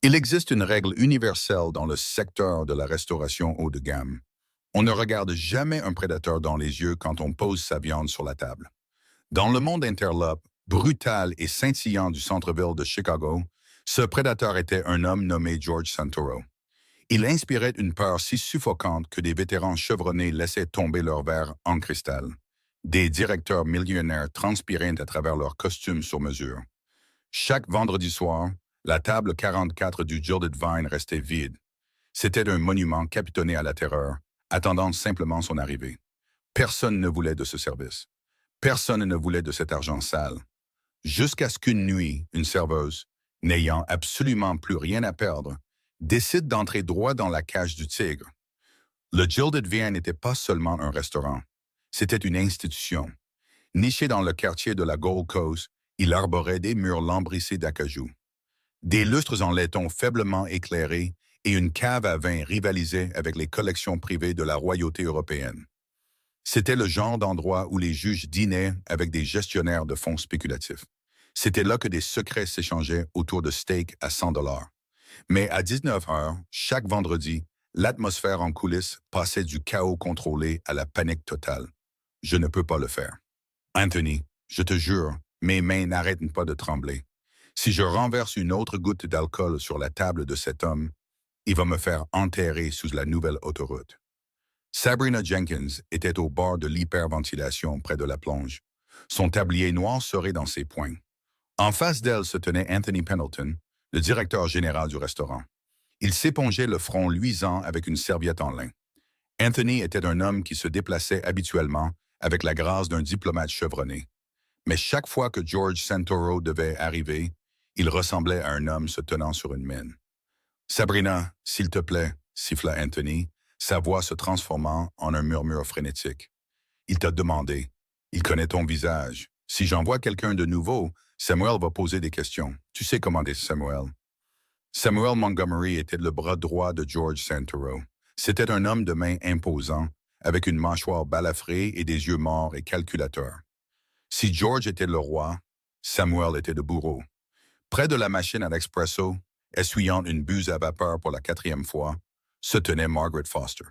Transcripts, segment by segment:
Il existe une règle universelle dans le secteur de la restauration haut de gamme. On ne regarde jamais un prédateur dans les yeux quand on pose sa viande sur la table. Dans le monde interlope, brutal et scintillant du centre-ville de Chicago, ce prédateur était un homme nommé George Santoro. Il inspirait une peur si suffocante que des vétérans chevronnés laissaient tomber leurs verres en cristal. Des directeurs millionnaires transpiraient à travers leurs costumes sur mesure. Chaque vendredi soir, la table 44 du Gilded Vine restait vide. C'était un monument capitonné à la terreur, attendant simplement son arrivée. Personne ne voulait de ce service. Personne ne voulait de cet argent sale. Jusqu'à ce qu'une nuit, une serveuse, n'ayant absolument plus rien à perdre, décide d'entrer droit dans la cage du tigre. Le Gilded Vine n'était pas seulement un restaurant. C'était une institution. Niché dans le quartier de la Gold Coast, il arborait des murs lambrissés d'acajou. Des lustres en laiton faiblement éclairés et une cave à vin rivalisaient avec les collections privées de la royauté européenne. C'était le genre d'endroit où les juges dînaient avec des gestionnaires de fonds spéculatifs. C'était là que des secrets s'échangeaient autour de steaks à 100 $. Mais à 19 heures, chaque vendredi, l'atmosphère en coulisses passait du chaos contrôlé à la panique totale. Je ne peux pas le faire. Anthony, je te jure, mes mains n'arrêtent pas de trembler. Si je renverse une autre goutte d'alcool sur la table de cet homme, il va me faire enterrer sous la nouvelle autoroute. Sabrina Jenkins était au bord de l'hyperventilation près de la plonge. Son tablier noir serré dans ses poings. En face d'elle se tenait Anthony Pendleton, le directeur général du restaurant. Il s'épongeait le front luisant avec une serviette en lin. Anthony était un homme qui se déplaçait habituellement avec la grâce d'un diplomate chevronné. Mais chaque fois que George Santoro devait arriver, il ressemblait à un homme se tenant sur une mine. Sabrina, s'il te plaît, siffla Anthony, sa voix se transformant en un murmure frénétique. Il t'a demandé. Il connaît ton visage. Si j'envoie quelqu'un de nouveau, Samuel va poser des questions. Tu sais comment est Samuel. Samuel Montgomery était le bras droit de George Santoro. C'était un homme de main imposant, avec une mâchoire balafrée et des yeux morts et calculateurs. Si George était le roi, Samuel était le bourreau. Près de la machine à l'expresso, essuyant une buse à vapeur pour la 4e fois, se tenait Margaret Foster.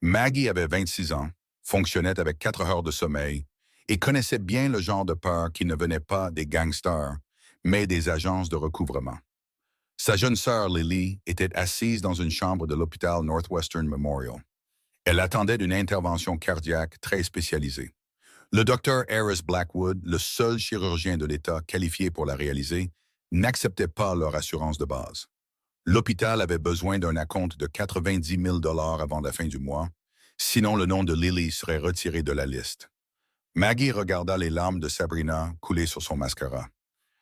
Maggie avait 26 ans, fonctionnait avec 4 heures de sommeil et connaissait bien le genre de peur qui ne venait pas des gangsters, mais des agences de recouvrement. Sa jeune sœur Lily était assise dans une chambre de l'hôpital Northwestern Memorial. Elle attendait d'une intervention cardiaque très spécialisée. Le docteur Harris Blackwood, le seul chirurgien de l'État qualifié pour la réaliser, n'acceptait pas leur assurance de base. L'hôpital avait besoin d'un acompte de 90 000 $ avant la fin du mois, sinon le nom de Lily serait retiré de la liste. Maggie regarda les larmes de Sabrina couler sur son mascara.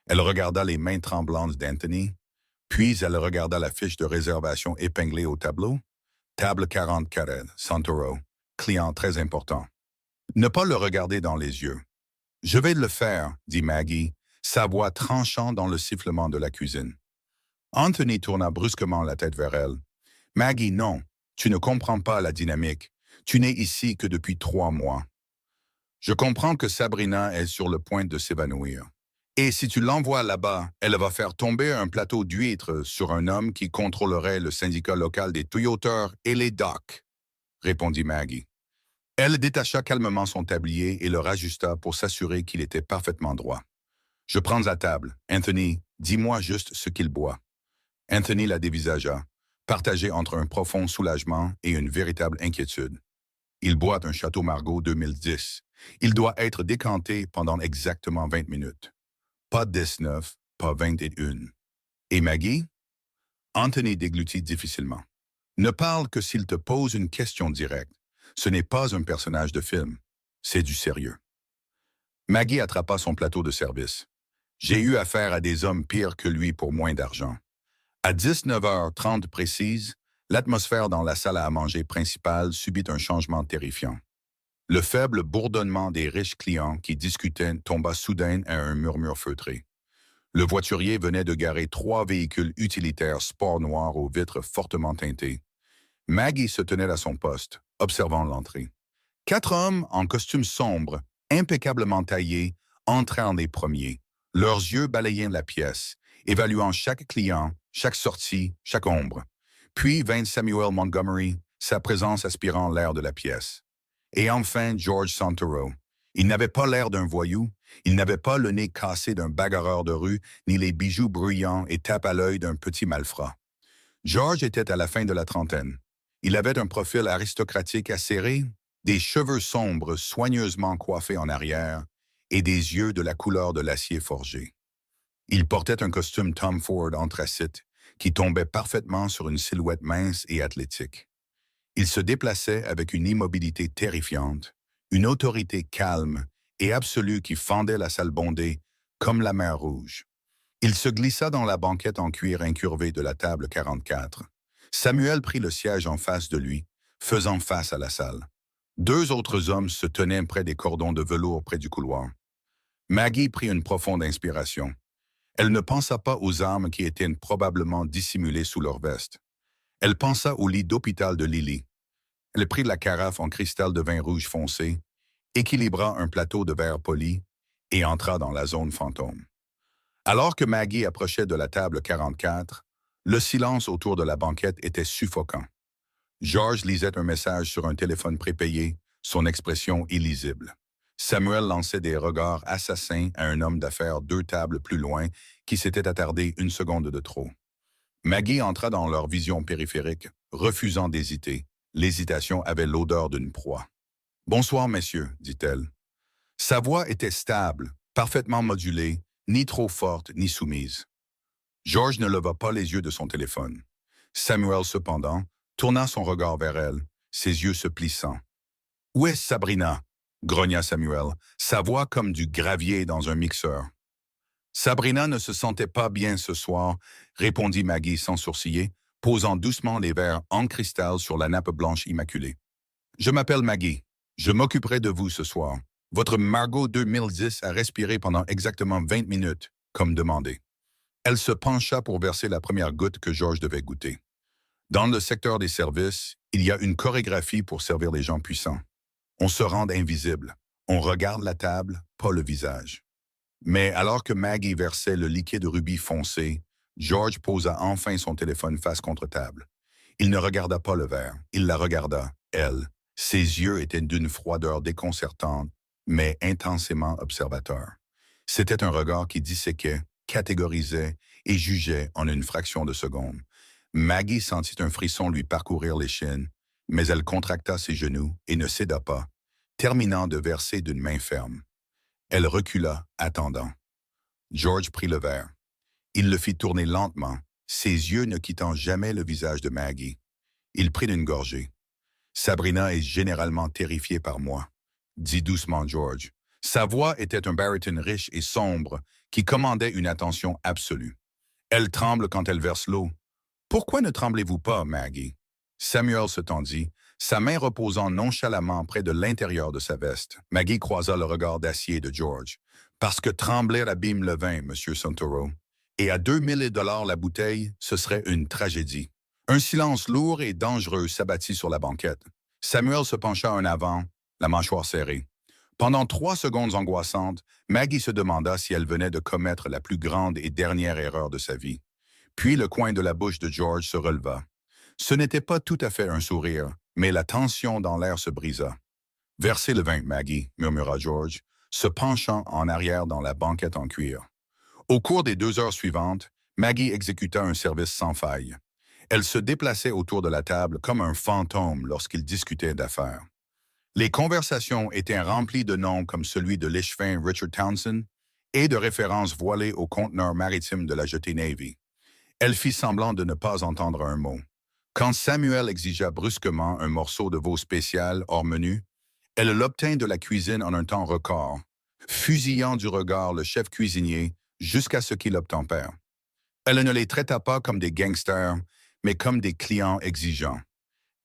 Elle regarda les mains tremblantes d'Anthony, puis elle regarda la fiche de réservation épinglée au tableau. Table 44, Santoro, client très important. Ne pas le regarder dans les yeux. Je vais le faire, dit Maggie, sa voix tranchant dans le sifflement de la cuisine. Anthony tourna brusquement la tête vers elle. Maggie, non, tu ne comprends pas la dynamique. Tu n'es ici que depuis 3 mois. Je comprends que Sabrina est sur le point de s'évanouir. Et si tu l'envoies là-bas, elle va faire tomber un plateau d'huîtres sur un homme qui contrôlerait le syndicat local des tuyauteurs et les docks, répondit Maggie. Elle détacha calmement son tablier et le rajusta pour s'assurer qu'il était parfaitement droit. Je prends la table. Anthony, dis-moi juste ce qu'il boit. Anthony la dévisagea, partagé entre un profond soulagement et une véritable inquiétude. Il boit un Château Margaux 2010. Il doit être décanté pendant exactement 20 minutes. Pas 19, pas 21. Et Maggie? Anthony déglutit difficilement. Ne parle que s'il te pose une question directe. Ce n'est pas un personnage de film. C'est du sérieux. Maggie attrapa son plateau de service. J'ai eu affaire à des hommes pires que lui pour moins d'argent. À 19h30 précise, l'atmosphère dans la salle à manger principale subit un changement terrifiant. Le faible bourdonnement des riches clients qui discutaient tomba soudain à un murmure feutré. Le voiturier venait de garer 3 véhicules utilitaires sport noirs aux vitres fortement teintées. Maggie se tenait à son poste, observant l'entrée. 4 hommes en costume sombre, impeccablement taillés, entrèrent les premiers, leurs yeux balayant la pièce, évaluant chaque client, chaque sortie, chaque ombre. Puis vint Samuel Montgomery, sa présence aspirant l'air de la pièce. Et enfin George Santoro. Il n'avait pas l'air d'un voyou, il n'avait pas le nez cassé d'un bagarreur de rue, ni les bijoux bruyants et tape à l'œil d'un petit malfrat. George était à la fin de la trentaine. Il avait un profil aristocratique acéré, des cheveux sombres soigneusement coiffés en arrière et des yeux de la couleur de l'acier forgé. Il portait un costume Tom Ford anthracite qui tombait parfaitement sur une silhouette mince et athlétique. Il se déplaçait avec une immobilité terrifiante, une autorité calme et absolue qui fendait la salle bondée comme la mer Rouge. Il se glissa dans la banquette en cuir incurvée de la table 44. Samuel prit le siège en face de lui, faisant face à la salle. Deux autres hommes se tenaient près des cordons de velours près du couloir. Maggie prit une profonde inspiration. Elle ne pensa pas aux armes qui étaient probablement dissimulées sous leur veste. Elle pensa au lit d'hôpital de Lily. Elle prit la carafe en cristal de vin rouge foncé, équilibra un plateau de verre poli et entra dans la zone fantôme. Alors que Maggie approchait de la table 44, le silence autour de la banquette était suffocant. George lisait un message sur un téléphone prépayé, son expression illisible. Samuel lançait des regards assassins à un homme d'affaires 2 tables plus loin qui s'était attardé une seconde de trop. Maggie entra dans leur vision périphérique, refusant d'hésiter. L'hésitation avait l'odeur d'une proie. « Bonsoir, messieurs, dit-elle. Sa voix était stable, parfaitement modulée, ni trop forte ni soumise. George ne leva pas les yeux de son téléphone. Samuel, cependant, tourna son regard vers elle, ses yeux se plissant. « Où est Sabrina ?» grogna Samuel, sa voix comme du gravier dans un mixeur. « Sabrina ne se sentait pas bien ce soir, » répondit Maggie sans sourciller, posant doucement les verres en cristal sur la nappe blanche immaculée. « Je m'appelle Maggie. Je m'occuperai de vous ce soir. Votre Margot 2010 a respiré pendant exactement 20 minutes, comme demandé. » Elle se pencha pour verser la première goutte que George devait goûter. Dans le secteur des services, il y a une chorégraphie pour servir les gens puissants. On se rend invisible. On regarde la table, pas le visage. Mais alors que Maggie versait le liquide rubis foncé, George posa enfin son téléphone face contre table. Il ne regarda pas le verre, il la regarda, elle. Ses yeux étaient d'une froideur déconcertante, mais intensément observateur. C'était un regard qui disséquait, catégorisait et jugeait en une fraction de seconde. Maggie sentit un frisson lui parcourir l'échine, mais elle contracta ses genoux et ne céda pas, terminant de verser d'une main ferme. Elle recula, attendant. George prit le verre. Il le fit tourner lentement, ses yeux ne quittant jamais le visage de Maggie. Il prit une gorgée. « Sabrina est généralement terrifiée par moi, » dit doucement George. Sa voix était un baryton riche et sombre qui commandait une attention absolue. « Elle tremble quand elle verse l'eau. Pourquoi ne tremblez-vous pas, Maggie? » Samuel se tendit, sa main reposant nonchalamment près de l'intérieur de sa veste. Maggie croisa le regard d'acier de George. « Parce que trembler abîme le vin, Monsieur Santoro. Et à 2000 $ la bouteille, ce serait une tragédie. » Un silence lourd et dangereux s'abattit sur la banquette. Samuel se pencha en avant, la mâchoire serrée. Pendant 3 secondes angoissantes, Maggie se demanda si elle venait de commettre la plus grande et dernière erreur de sa vie. Puis le coin de la bouche de George se releva. Ce n'était pas tout à fait un sourire, mais la tension dans l'air se brisa. « Versez le vin, Maggie, » murmura George, se penchant en arrière dans la banquette en cuir. Au cours des 2 heures suivantes, Maggie exécuta un service sans faille. Elle se déplaçait autour de la table comme un fantôme lorsqu'ils discutaient d'affaires. Les conversations étaient remplies de noms comme celui de l'échevin Richard Townsend et de références voilées au conteneur maritime de la jetée Navy. Elle fit semblant de ne pas entendre un mot. Quand Samuel exigea brusquement un morceau de veau spécial hors menu, elle l'obtint de la cuisine en un temps record, fusillant du regard le chef cuisinier jusqu'à ce qu'il obtempère. Elle ne les traita pas comme des gangsters, mais comme des clients exigeants.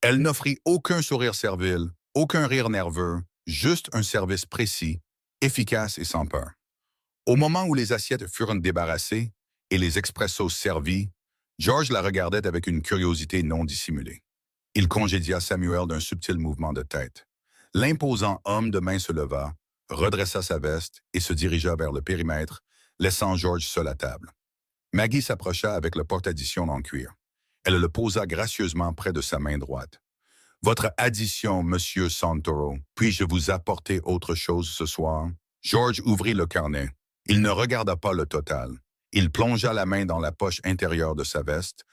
Elle n'offrit aucun sourire servile, aucun rire nerveux, juste un service précis, efficace et sans peur. Au moment où les assiettes furent débarrassées et les expressos servis, George la regardait avec une curiosité non dissimulée. Il congédia Samuel d'un subtil mouvement de tête. L'imposant homme de main se leva, redressa sa veste et se dirigea vers le périmètre, laissant George seul à table. Maggie s'approcha avec le porte-addition en cuir. Elle le posa gracieusement près de sa main droite. Votre addition, Monsieur Santoro. Puis-je vous apporter autre chose ce soir? George ouvrit le carnet. Il ne regarda pas le total. Il plongea la main dans la poche intérieure de sa veste,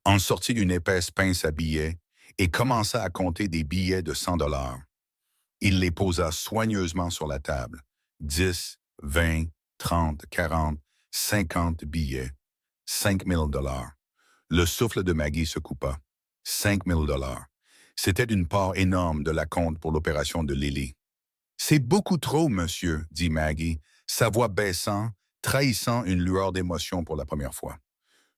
en sortit une épaisse pince à billets et commença à compter des billets de 100 $. Il les posa soigneusement sur la table. 10, 20, 30, 40, 50 billets. 5 000 $. Le souffle de Maggie se coupa. 5 000 $. C'était une part énorme de la compte pour l'opération de Lily. C'est beaucoup trop, monsieur, dit Maggie, sa voix baissant, trahissant une lueur d'émotion pour la première fois.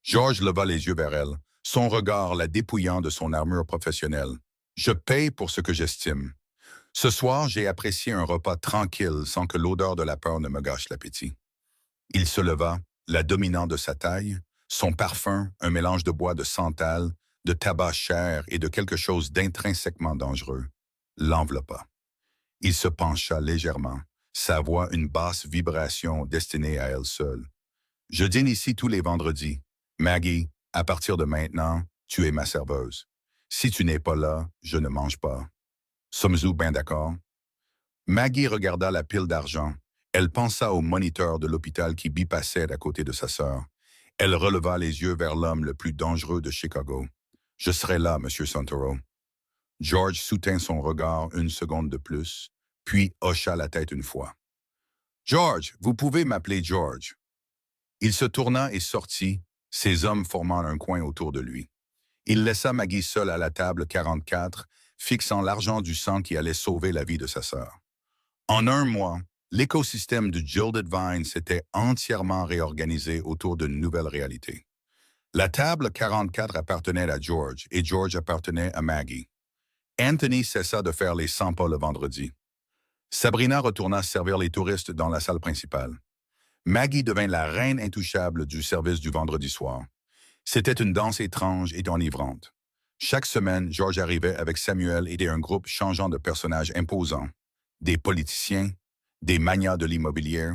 George leva les yeux vers elle, son regard la dépouillant de son armure professionnelle. Je paye pour ce que j'estime. Ce soir, j'ai apprécié un repas tranquille sans que l'odeur de la peur ne me gâche l'appétit. Il se leva, la dominant de sa taille, son parfum, un mélange de bois de santal, de tabac cher et de quelque chose d'intrinsèquement dangereux, l'enveloppa. Il se pencha légèrement, sa voix une basse vibration destinée à elle seule. Je dîne ici tous les vendredis. Maggie, à partir de maintenant, tu es ma serveuse. Si tu n'es pas là, je ne mange pas. Sommes-nous bien d'accord? Maggie regarda la pile d'argent. Elle pensa au moniteur de l'hôpital qui bipassait à côté de sa sœur. Elle releva les yeux vers l'homme le plus dangereux de Chicago. « Je serai là, Monsieur Santoro. » George soutint son regard une seconde de plus, puis hocha la tête une fois. « George, vous pouvez m'appeler George. » Il se tourna et sortit, ses hommes formant un coin autour de lui. Il laissa Maggie seule à la table 44, fixant l'argent du sang qui allait sauver la vie de sa sœur. En un mois, l'écosystème du Gilded Vine s'était entièrement réorganisé autour d'une nouvelle réalité. La table 44 appartenait à George et George appartenait à Maggie. Anthony cessa de faire les 100 pas le vendredi. Sabrina retourna servir les touristes dans la salle principale. Maggie devint la reine intouchable du service du vendredi soir. C'était une danse étrange et enivrante. Chaque semaine, George arrivait avec Samuel et un groupe changeant de personnages imposants. Des politiciens, des magnats de l'immobilier,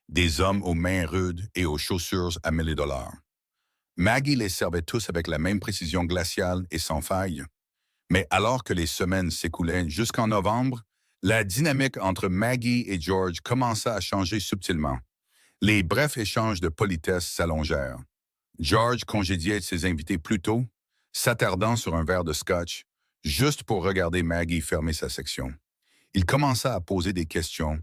des hommes aux mains rudes et aux chaussures à 1 000 $. Maggie les servait tous avec la même précision glaciale et sans faille. Mais alors que les semaines s'écoulaient jusqu'en novembre, la dynamique entre Maggie et George commença à changer subtilement. Les brefs échanges de politesse s'allongèrent. George congédiait ses invités plus tôt, s'attardant sur un verre de scotch, juste pour regarder Maggie fermer sa section. Il commença à poser des questions,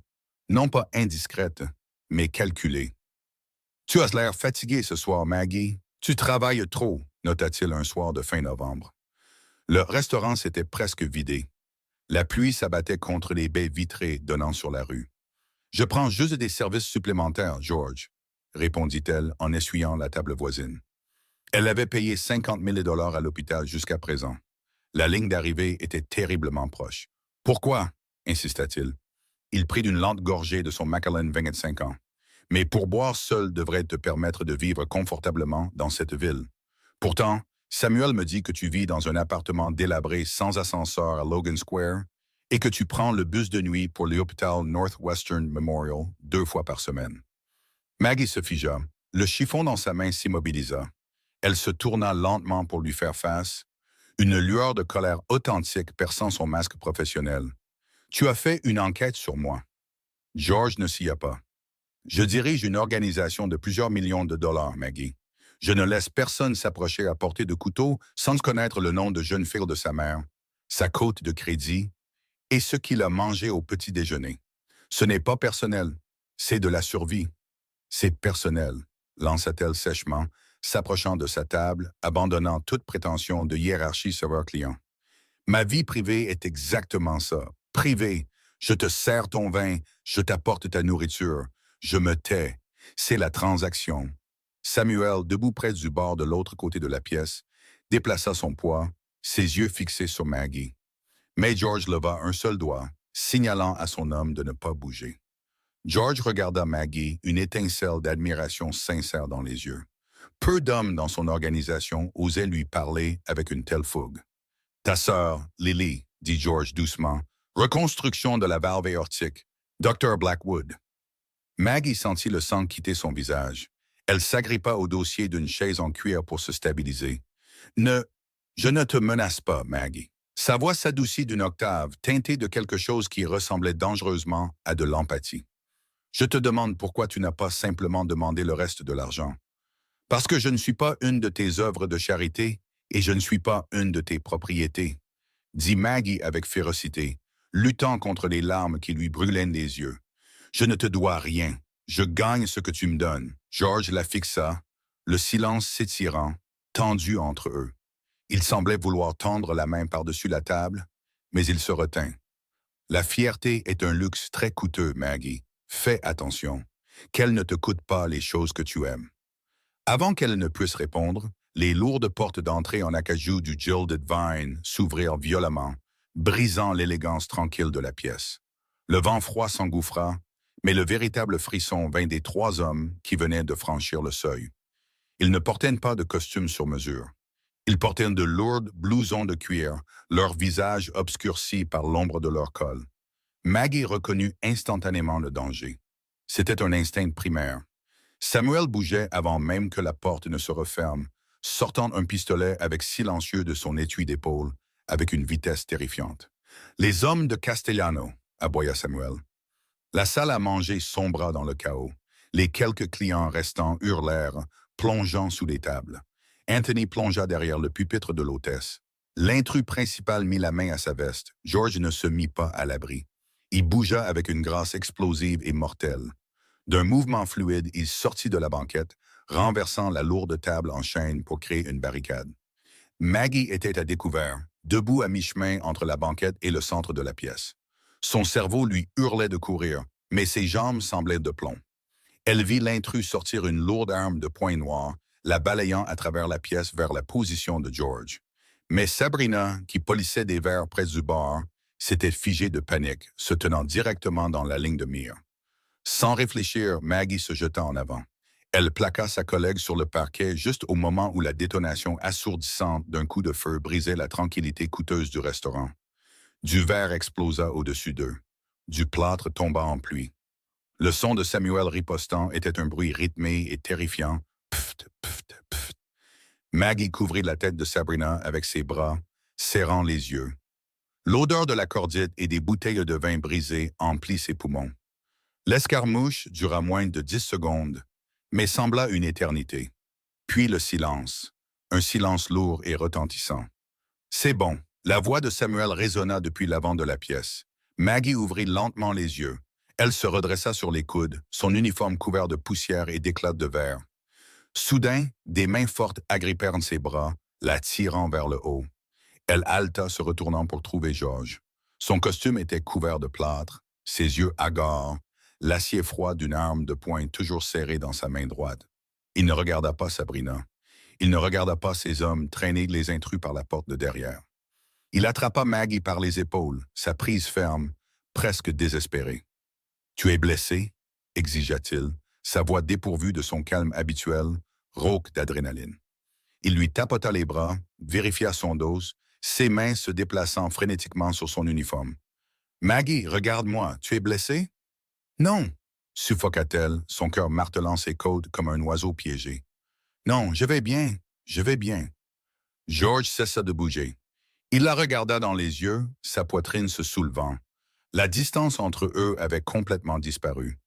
non pas indiscrètes, mais calculées. « Tu as l'air fatigué ce soir, Maggie. Tu travailles trop, nota-t-il un soir de fin novembre. Le restaurant s'était presque vidé. La pluie s'abattait contre les baies vitrées donnant sur la rue. « Je prends juste des services supplémentaires, George, » répondit-elle en essuyant la table voisine. Elle avait payé 50 000 $ à l'hôpital jusqu'à présent. La ligne d'arrivée était terriblement proche. « Pourquoi? » insista-t-il. Il prit une lente gorgée de son Macallan 25 ans. « Mais pourboire seul devrait te permettre de vivre confortablement dans cette ville. Pourtant, Samuel me dit que tu vis dans un appartement délabré sans ascenseur à Logan Square et que tu prends le bus de nuit pour l'hôpital Northwestern Memorial 2 fois par semaine. » Maggie se figea. Le chiffon dans sa main s'immobilisa. Elle se tourna lentement pour lui faire face, une lueur de colère authentique perçant son masque professionnel. « Tu as fait une enquête sur moi. » George ne s'y a pas. « Je dirige une organisation de plusieurs millions de dollars, Maggie. Je ne laisse personne s'approcher à portée de couteau sans connaître le nom de jeune fille de sa mère, sa cote de crédit et ce qu'il a mangé au petit déjeuner. Ce n'est pas personnel, c'est de la survie. »« C'est personnel, » lança-t-elle sèchement, s'approchant de sa table, abandonnant toute prétention de hiérarchie serveur-client. « Ma vie privée est exactement ça. Privée. Je te sers ton vin, je t'apporte ta nourriture. Je me tais. C'est la transaction. » Samuel, debout près du bord de l'autre côté de la pièce, déplaça son poids, ses yeux fixés sur Maggie. Mais George leva un seul doigt, signalant à son homme de ne pas bouger. George regarda Maggie, une étincelle d'admiration sincère dans les yeux. Peu d'hommes dans son organisation osaient lui parler avec une telle fougue. « Ta sœur, Lily, » dit George doucement, « reconstruction de la valve aortique, Dr. Blackwood. » Maggie sentit le sang quitter son visage. Elle s'agrippa au dossier d'une chaise en cuir pour se stabiliser. Ne, je ne te menace pas, Maggie. Sa voix s'adoucit d'une octave, teintée de quelque chose qui ressemblait dangereusement à de l'empathie. Je te demande pourquoi tu n'as pas simplement demandé le reste de l'argent. Parce que je ne suis pas une de tes œuvres de charité et je ne suis pas une de tes propriétés, dit Maggie avec férocité, luttant contre les larmes qui lui brûlaient les yeux. Je ne te dois rien. Je gagne ce que tu me donnes. George la fixa, le silence s'étirant, tendu entre eux. Il semblait vouloir tendre la main par-dessus la table, mais il se retint. La fierté est un luxe très coûteux, Maggie. Fais attention. Qu'elle ne te coûte pas les choses que tu aimes. Avant qu'elle ne puisse répondre, les lourdes portes d'entrée en acajou du Gilded Vine s'ouvrirent violemment, brisant l'élégance tranquille de la pièce. Le vent froid s'engouffra, mais le véritable frisson vint des 3 hommes qui venaient de franchir le seuil. Ils ne portaient pas de costume sur mesure. Ils portaient de lourds blousons de cuir, leurs visages obscurcis par l'ombre de leur col. Maggie reconnut instantanément le danger. C'était un instinct primaire. Samuel bougeait avant même que la porte ne se referme, sortant un pistolet avec silencieux de son étui d'épaule, avec une vitesse terrifiante. « Les hommes de Castellano !» aboya Samuel. La salle à manger sombra dans le chaos. Les quelques clients restants hurlèrent, plongeant sous les tables. Anthony plongea derrière le pupitre de l'hôtesse. L'intrus principal mit la main à sa veste. George ne se mit pas à l'abri. Il bougea avec une grâce explosive et mortelle. D'un mouvement fluide, il sortit de la banquette, renversant la lourde table en chaîne pour créer une barricade. Maggie était à découvert, debout à mi-chemin entre la banquette et le centre de la pièce. Son cerveau lui hurlait de courir, mais ses jambes semblaient de plomb. Elle vit l'intrus sortir une lourde arme de poing noir, la balayant à travers la pièce vers la position de George. Mais Sabrina, qui polissait des verres près du bar, s'était figée de panique, se tenant directement dans la ligne de mire. Sans réfléchir, Maggie se jeta en avant. Elle plaqua sa collègue sur le parquet juste au moment où la détonation assourdissante d'un coup de feu brisait la tranquillité coûteuse du restaurant. Du verre explosa au-dessus d'eux. Du plâtre tomba en pluie. Le son de Samuel ripostant était un bruit rythmé et terrifiant. Pft, pft, pft. Maggie couvrit la tête de Sabrina avec ses bras, serrant les yeux. L'odeur de la cordite et des bouteilles de vin brisées emplit ses poumons. L'escarmouche dura moins de 10 secondes, mais sembla une éternité. Puis le silence, un silence lourd et retentissant. « C'est bon !» La voix de Samuel résonna depuis l'avant de la pièce. Maggie ouvrit lentement les yeux. Elle se redressa sur les coudes, son uniforme couvert de poussière et d'éclats de verre. Soudain, des mains fortes agrippèrent ses bras, la tirant vers le haut. Elle haleta, se retournant pour trouver George. Son costume était couvert de plâtre, ses yeux hagards, l'acier froid d'une arme de poing toujours serrée dans sa main droite. Il ne regarda pas Sabrina. Il ne regarda pas ces hommes traîner les intrus par la porte de derrière. Il attrapa Maggie par les épaules, sa prise ferme, presque désespérée. « Tu es blessé ?» exigea-t-il, sa voix dépourvue de son calme habituel, rauque d'adrénaline. Il lui tapota les bras, vérifia son dos, ses mains se déplaçant frénétiquement sur son uniforme. « Maggie, regarde-moi, tu es blessé ?»« Non !» suffoqua-t-elle, son cœur martelant ses côtes comme un oiseau piégé. « Non, je vais bien, je vais bien. » George cessa de bouger. Il la regarda dans les yeux, sa poitrine se soulevant. La distance entre eux avait complètement disparu.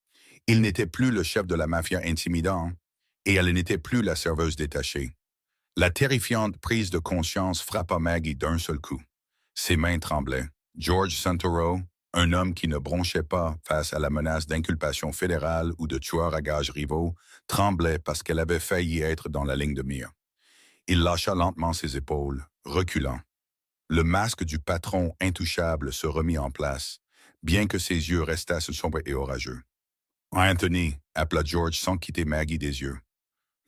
Il n'était plus le chef de la mafia intimidant, et elle n'était plus la serveuse détachée. La terrifiante prise de conscience frappa Maggie d'un seul coup. Ses mains tremblaient. George Santoro, un homme qui ne bronchait pas face à la menace d'inculpation fédérale ou de tueurs à gages rivaux, tremblait parce qu'elle avait failli être dans la ligne de mire. Il lâcha lentement ses épaules, reculant. Le masque du patron intouchable se remit en place, bien que ses yeux restassent sombres et orageux. « Anthony !» appela George sans quitter Maggie des yeux.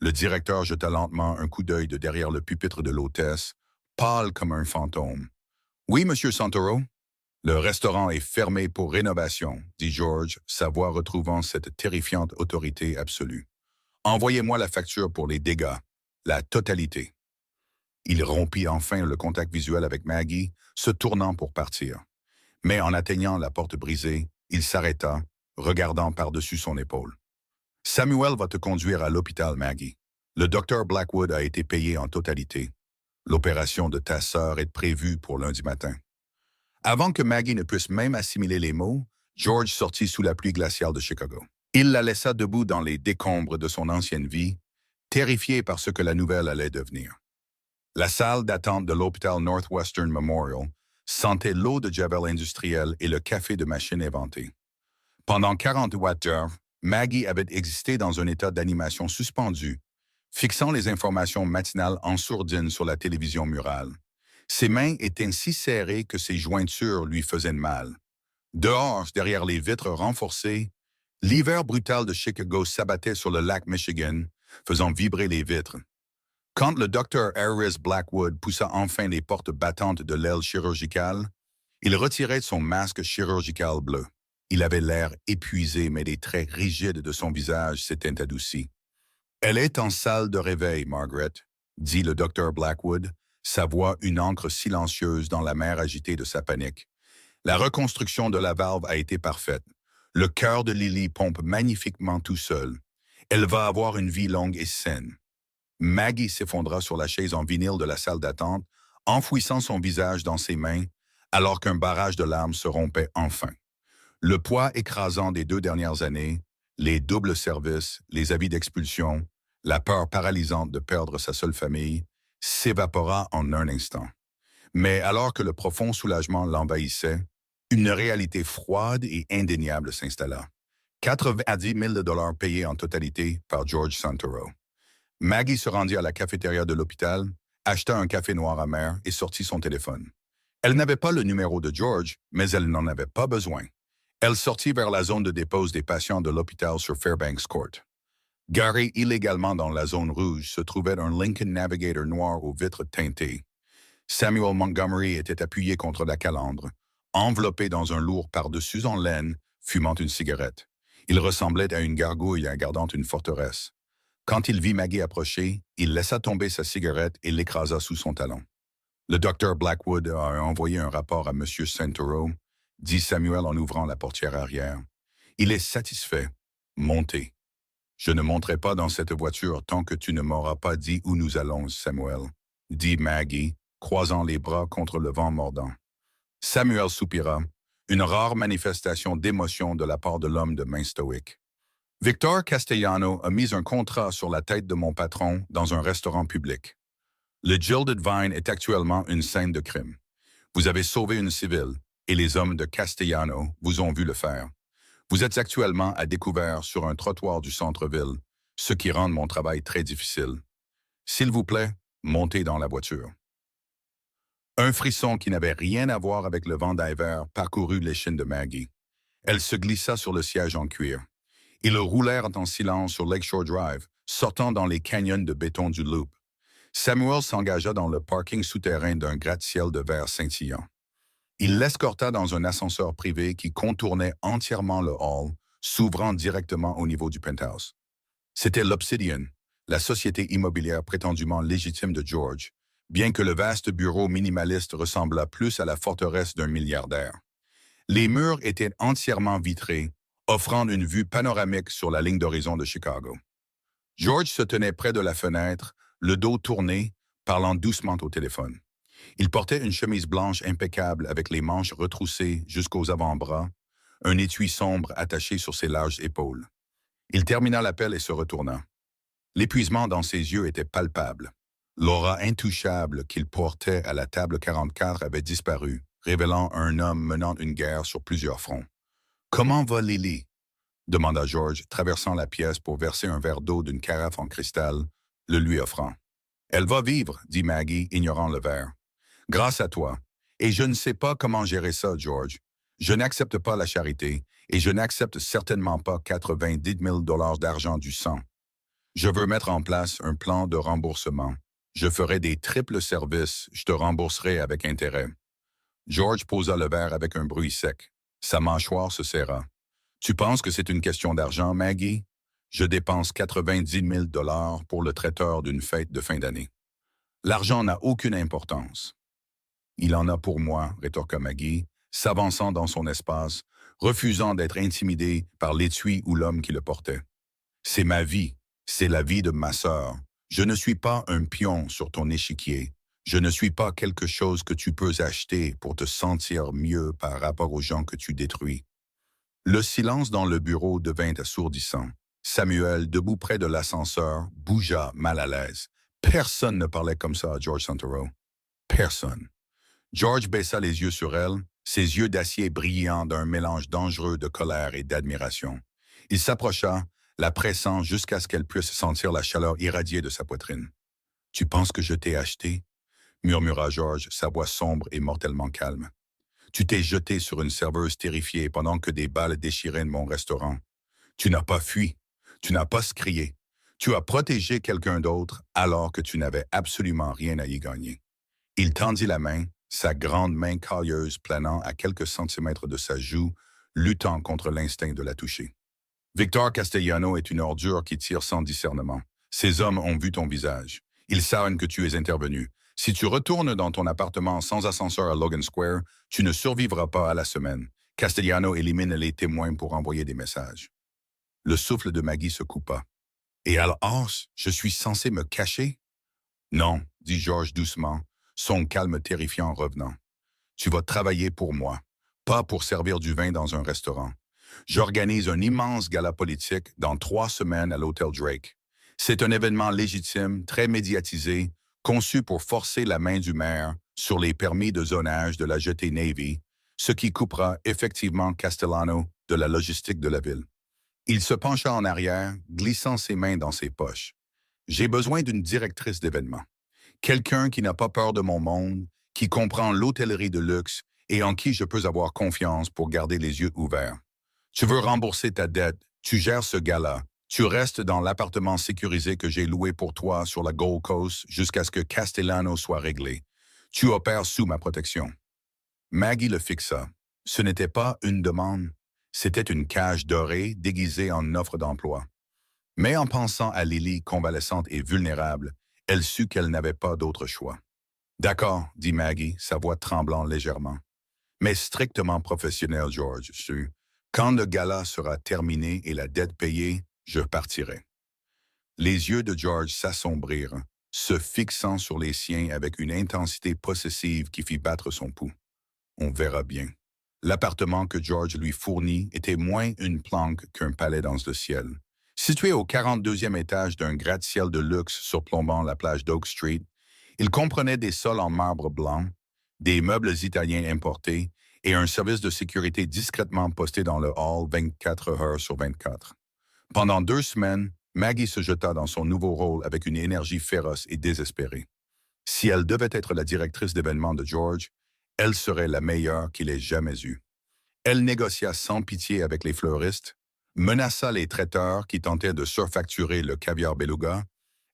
Le directeur jeta lentement un coup d'œil de derrière le pupitre de l'hôtesse, pâle comme un fantôme. « Oui, monsieur Santoro ?» « Le restaurant est fermé pour rénovation, » dit George, sa voix retrouvant cette terrifiante autorité absolue. « Envoyez-moi la facture pour les dégâts, la totalité. » Il rompit enfin le contact visuel avec Maggie, se tournant pour partir. Mais en atteignant la porte brisée, il s'arrêta, regardant par-dessus son épaule. Samuel va te conduire à l'hôpital, Maggie. Le docteur Blackwood a été payé en totalité. L'opération de ta sœur est prévue pour lundi matin. Avant que Maggie ne puisse même assimiler les mots, George sortit sous la pluie glaciale de Chicago. Il la laissa debout dans les décombres de son ancienne vie, terrifié par ce que la nouvelle allait devenir. La salle d'attente de l'hôpital Northwestern Memorial sentait l'eau de Javel industriel et le café de machine inventée. Pendant 48 heures, Maggie avait existé dans un état d'animation suspendu, fixant les informations matinales en sourdine sur la télévision murale. Ses mains étaient si serrées que ses jointures lui faisaient mal. Dehors, derrière les vitres renforcées, l'hiver brutal de Chicago s'abattait sur le lac Michigan, faisant vibrer les vitres. Quand le docteur Harris Blackwood poussa enfin les portes battantes de l'aile chirurgicale, il retirait son masque chirurgical bleu. Il avait l'air épuisé, mais les traits rigides de son visage s'étaient adoucis. « Elle est en salle de réveil, Margaret », dit le docteur Blackwood, sa voix une encre silencieuse dans la mer agitée de sa panique. La reconstruction de la valve a été parfaite. Le cœur de Lily pompe magnifiquement tout seul. Elle va avoir une vie longue et saine. Maggie s'effondra sur la chaise en vinyle de la salle d'attente, enfouissant son visage dans ses mains, alors qu'un barrage de larmes se rompait enfin. Le poids écrasant des 2 dernières années, les doubles services, les avis d'expulsion, la peur paralysante de perdre sa seule famille, s'évapora en un instant. Mais alors que le profond soulagement l'envahissait, une réalité froide et indéniable s'installa. 90 000 $ payés en totalité par George Santoro. Maggie se rendit à la cafétéria de l'hôpital, acheta un café noir amer et sortit son téléphone. Elle n'avait pas le numéro de George, mais elle n'en avait pas besoin. Elle sortit vers la zone de dépose des patients de l'hôpital sur Fairbanks Court. Garé illégalement dans la zone rouge se trouvait un Lincoln Navigator noir aux vitres teintées. Samuel Montgomery était appuyé contre la calandre, enveloppé dans un lourd par-dessus en laine, fumant une cigarette. Il ressemblait à une gargouille gardant une forteresse. Quand il vit Maggie approcher, il laissa tomber sa cigarette et l'écrasa sous son talon. Le docteur Blackwood a envoyé un rapport à M. Santoro, dit Samuel en ouvrant la portière arrière. Il est satisfait. Montez. Je ne monterai pas dans cette voiture tant que tu ne m'auras pas dit où nous allons, Samuel, dit Maggie, croisant les bras contre le vent mordant. Samuel soupira, une rare manifestation d'émotion de la part de l'homme de main stoïque. Victor Castellano a mis un contrat sur la tête de mon patron dans un restaurant public. Le Gilded Vine est actuellement une scène de crime. Vous avez sauvé une civile, et les hommes de Castellano vous ont vu le faire. Vous êtes actuellement à découvert sur un trottoir du centre-ville, ce qui rend mon travail très difficile. S'il vous plaît, montez dans la voiture. Un frisson qui n'avait rien à voir avec le vent d'hiver parcourut l'échine de Maggie. Elle se glissa sur le siège en cuir. Ils roulèrent en silence sur Lakeshore Drive, sortant dans les canyons de béton du Loop. Samuel s'engagea dans le parking souterrain d'un gratte-ciel de verre scintillant. Il l'escorta dans un ascenseur privé qui contournait entièrement le hall, s'ouvrant directement au niveau du penthouse. C'était l'Obsidian, la société immobilière prétendument légitime de George, bien que le vaste bureau minimaliste ressemblât plus à la forteresse d'un milliardaire. Les murs étaient entièrement vitrés, offrant une vue panoramique sur la ligne d'horizon de Chicago. George se tenait près de la fenêtre, le dos tourné, parlant doucement au téléphone. Il portait une chemise blanche impeccable avec les manches retroussées jusqu'aux avant-bras, un étui sombre attaché sur ses larges épaules. Il termina l'appel et se retourna. L'épuisement dans ses yeux était palpable. L'aura intouchable qu'il portait à la table 44 avait disparu, révélant un homme menant une guerre sur plusieurs fronts. « Comment va Lily ?» demanda George, traversant la pièce pour verser un verre d'eau d'une carafe en cristal, le lui offrant. « Elle va vivre, » dit Maggie, ignorant le verre. « Grâce à toi. Et je ne sais pas comment gérer ça, George. Je n'accepte pas la charité, et je n'accepte certainement pas 90 000 $ d'argent du sang. Je veux mettre en place un plan de remboursement. Je ferai des triples services, je te rembourserai avec intérêt. » George posa le verre avec un bruit sec. Sa mâchoire se serra. « Tu penses que c'est une question d'argent, Maggie? Je dépense 90 000 $ pour le traiteur d'une fête de fin d'année. L'argent n'a aucune importance. » « Il en a pour moi, » rétorqua Maggie, s'avançant dans son espace, refusant d'être intimidée par l'étui ou l'homme qui le portait. C'est ma vie, c'est la vie de ma sœur. Je ne suis pas un pion sur ton échiquier. Je ne suis pas quelque chose que tu peux acheter pour te sentir mieux par rapport aux gens que tu détruis. Le silence dans le bureau devint assourdissant. Samuel, debout près de l'ascenseur, bougea mal à l'aise. Personne ne parlait comme ça à George Santoro. Personne. George baissa les yeux sur elle, ses yeux d'acier brillant d'un mélange dangereux de colère et d'admiration. Il s'approcha, la pressant jusqu'à ce qu'elle puisse sentir la chaleur irradiée de sa poitrine. « Tu penses que je t'ai acheté ?» murmura George, sa voix sombre et mortellement calme. « Tu t'es jeté sur une serveuse terrifiée pendant que des balles déchiraient mon restaurant. Tu n'as pas fui, tu n'as pas crié. Tu as protégé quelqu'un d'autre alors que tu n'avais absolument rien à y gagner. » Il tendit la main, sa grande main cailleuse planant à quelques centimètres de sa joue, luttant contre l'instinct de la toucher. Victor Castellano est une ordure qui tire sans discernement. Ces hommes ont vu ton visage. Ils savent que tu es intervenu. Si tu retournes dans ton appartement sans ascenseur à Logan Square, tu ne survivras pas à la semaine. Castellano élimine les témoins pour envoyer des messages. Le souffle de Maggie se coupa. « Et alors, je suis censé me cacher? » « Non, » dit George doucement, son calme terrifiant revenant. « Tu vas travailler pour moi, pas pour servir du vin dans un restaurant. J'organise un immense gala politique dans 3 semaines à l'Hôtel Drake. C'est un événement légitime, très médiatisé, conçu pour forcer la main du maire sur les permis de zonage de la jetée Navy, ce qui coupera effectivement Castellano de la logistique de la ville. » Il se pencha en arrière, glissant ses mains dans ses poches. « J'ai besoin d'une directrice d'événements. Quelqu'un qui n'a pas peur de mon monde, qui comprend l'hôtellerie de luxe et en qui je peux avoir confiance pour garder les yeux ouverts. Tu veux rembourser ta dette, tu gères ce gala, tu restes dans l'appartement sécurisé que j'ai loué pour toi sur la Gold Coast jusqu'à ce que Castellano soit réglé. Tu opères sous ma protection. » Maggie le fixa. Ce n'était pas une demande, c'était une cage dorée déguisée en offre d'emploi. Mais en pensant à Lily convalescente et vulnérable, elle sut qu'elle n'avait pas d'autre choix. « D'accord, » dit Maggie, sa voix tremblant légèrement. « Mais strictement professionnel, George, quand le gala sera terminé et la dette payée, je partirai. » Les yeux de George s'assombrirent, se fixant sur les siens avec une intensité possessive qui fit battre son pouls. On verra bien. L'appartement que George lui fournit était moins une planque qu'un palais dans le ciel. Situé au 42e étage d'un gratte-ciel de luxe surplombant la plage d'Oak Street, il comprenait des sols en marbre blanc, des meubles italiens importés et un service de sécurité discrètement posté dans le hall 24 heures sur 24. Pendant 2 semaines, Maggie se jeta dans son nouveau rôle avec une énergie féroce et désespérée. Si elle devait être la directrice d'événements de George, elle serait la meilleure qu'il ait jamais eue. Elle négocia sans pitié avec les fleuristes, menaça les traiteurs qui tentaient de surfacturer le caviar beluga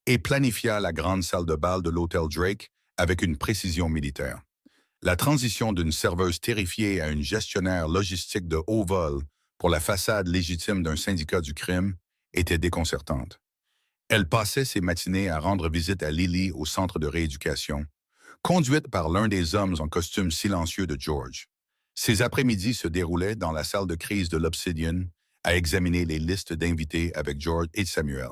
et planifia la grande salle de bal de l'Hôtel Drake avec une précision militaire. La transition d'une serveuse terrifiée à une gestionnaire logistique de haut vol pour la façade légitime d'un syndicat du crime était déconcertante. Elle passait ses matinées à rendre visite à Lily au centre de rééducation, conduite par l'un des hommes en costume silencieux de George. Ses après-midi se déroulaient dans la salle de crise de l'Obsidian à examiner les listes d'invités avec George et Samuel.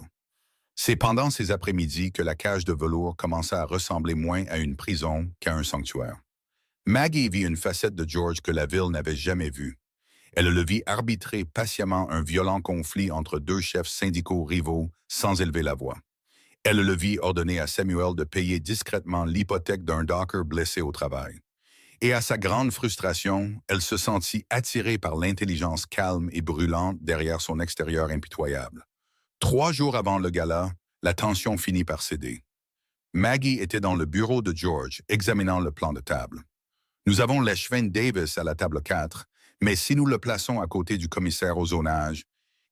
C'est pendant ces après-midi que la cage de velours commença à ressembler moins à une prison qu'à un sanctuaire. Maggie vit une facette de George que la ville n'avait jamais vue. Elle le vit arbitrer patiemment un violent conflit entre 2 chefs syndicaux rivaux sans élever la voix. Elle le vit ordonner à Samuel de payer discrètement l'hypothèque d'un docker blessé au travail. Et à sa grande frustration, elle se sentit attirée par l'intelligence calme et brûlante derrière son extérieur impitoyable. 3 jours avant le gala, la tension finit par céder. Maggie était dans le bureau de George, examinant le plan de table. « Nous avons l'échevin Davis à la table 4, mais si nous le plaçons à côté du commissaire au zonage,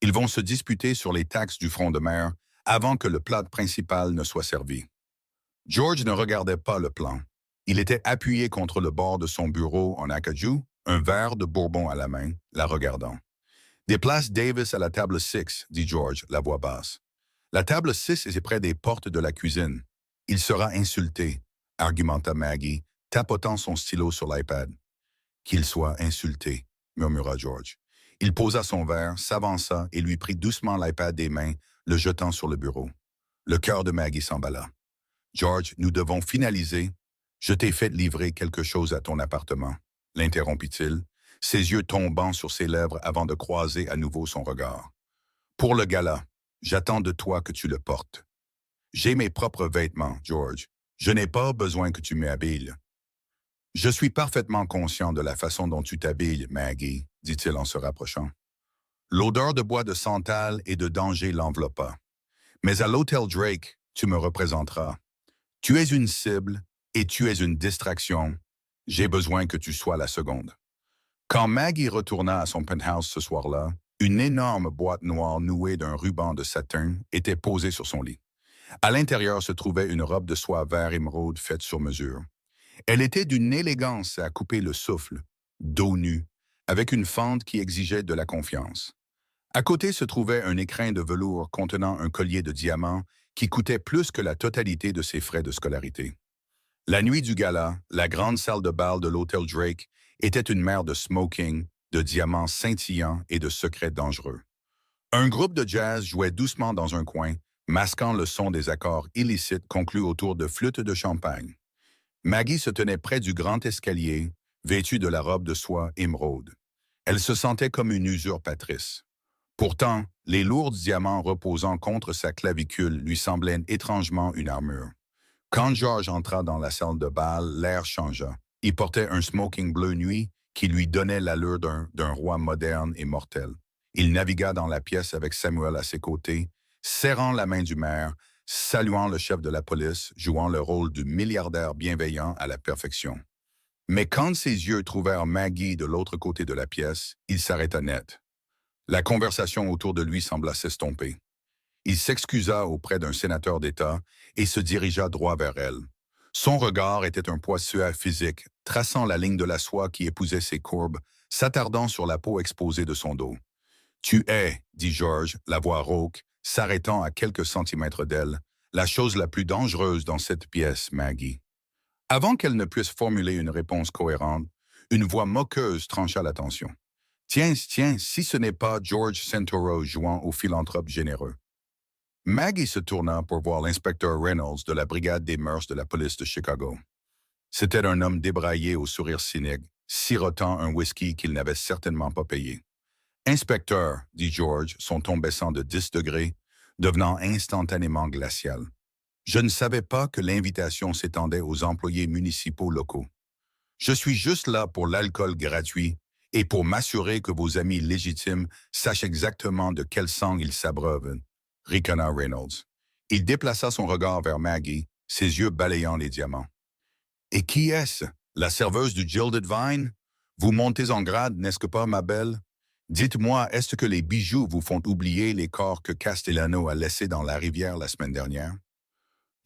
ils vont se disputer sur les taxes du front de mer avant que le plat principal ne soit servi. » George ne regardait pas le plan. Il était appuyé contre le bord de son bureau en acajou, un verre de bourbon à la main, la regardant. « Déplace Davis à la table 6, dit George, la voix basse. La table 6 est près des portes de la cuisine. Il sera insulté, argumenta Maggie, tapotant son stylo sur l'iPad. « Qu'il soit insulté, murmura George. Il posa son verre, s'avança et lui prit doucement l'iPad des mains le jetant sur le bureau. Le cœur de Maggie s'emballa. George, nous devons finaliser. Je t'ai fait livrer quelque chose à ton appartement, l'interrompit-il, ses yeux tombant sur ses lèvres avant de croiser à nouveau son regard. Pour le gala, j'attends de toi que tu le portes. J'ai mes propres vêtements, George. Je n'ai pas besoin que tu m'habilles. Je suis parfaitement conscient de la façon dont tu t'habilles, Maggie, dit-il en se rapprochant. L'odeur de bois de santal et de danger l'enveloppa. Mais à l'hôtel Drake, tu me représenteras. Tu es une cible et tu es une distraction. J'ai besoin que tu sois la seconde. Quand Maggie retourna à son penthouse ce soir-là, une énorme boîte noire nouée d'un ruban de satin était posée sur son lit. À l'intérieur se trouvait une robe de soie vert émeraude faite sur mesure. Elle était d'une élégance à couper le souffle, dos nu, avec une fente qui exigeait de la confiance. À côté se trouvait un écrin de velours contenant un collier de diamants qui coûtait plus que la totalité de ses frais de scolarité. La nuit du gala, la grande salle de bal de l'hôtel Drake était une mer de smoking, de diamants scintillants et de secrets dangereux. Un groupe de jazz jouait doucement dans un coin, masquant le son des accords illicites conclus autour de flûtes de champagne. Maggie se tenait près du grand escalier, vêtue de la robe de soie émeraude. Elle se sentait comme une usurpatrice. Pourtant, les lourds diamants reposant contre sa clavicule lui semblaient étrangement une armure. Quand George entra dans la salle de bal, l'air changea. Il portait un smoking bleu nuit qui lui donnait l'allure d'un roi moderne et mortel. Il navigua dans la pièce avec Samuel à ses côtés, serrant la main du maire, saluant le chef de la police, jouant le rôle du milliardaire bienveillant à la perfection. Mais quand ses yeux trouvèrent Maggie de l'autre côté de la pièce, il s'arrêta net. La conversation autour de lui sembla s'estomper. Il s'excusa auprès d'un sénateur d'État et se dirigea droit vers elle. Son regard était un poids physique, traçant la ligne de la soie qui épousait ses courbes, s'attardant sur la peau exposée de son dos. « Tu es, dit George, la voix rauque, s'arrêtant à quelques centimètres d'elle, la chose la plus dangereuse dans cette pièce, Maggie. » Avant qu'elle ne puisse formuler une réponse cohérente, une voix moqueuse trancha l'attention. « Tiens, si ce n'est pas George Santoro jouant au philanthrope généreux. » Maggie se tourna pour voir l'inspecteur Reynolds de la brigade des mœurs de la police de Chicago. C'était un homme débraillé au sourire cynique, sirotant un whisky qu'il n'avait certainement pas payé. « Inspecteur, dit George, son ton baissant de 10 degrés, devenant instantanément glacial. Je ne savais pas que l'invitation s'étendait aux employés municipaux locaux. Je suis juste là pour l'alcool gratuit et pour m'assurer que vos amis légitimes sachent exactement de quel sang ils s'abreuvent, ricana Reynolds. Il déplaça son regard vers Maggie, ses yeux balayant les diamants. « Et qui est-ce? La serveuse du Gilded Vine? Vous montez en grade, n'est-ce pas, ma belle? Dites-moi, est-ce que les bijoux vous font oublier les corps que Castellano a laissés dans la rivière la semaine dernière? »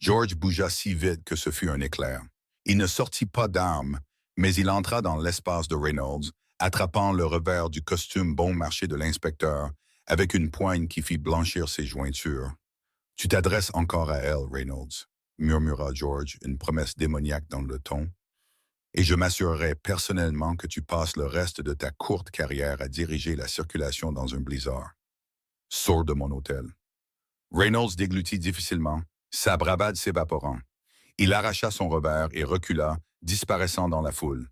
George bougea si vite que ce fut un éclair. Il ne sortit pas d'armes, mais il entra dans l'espace de Reynolds, attrapant le revers du costume bon marché de l'inspecteur, avec une poigne qui fit blanchir ses jointures. « Tu t'adresses encore à elle, Reynolds, » murmura George, une promesse démoniaque dans le ton. « Et je m'assurerai personnellement que tu passes le reste de ta courte carrière à diriger la circulation dans un blizzard. Sors de mon hôtel. » Reynolds déglutit difficilement, sa bravade s'évaporant. Il arracha son revers et recula, disparaissant dans la foule.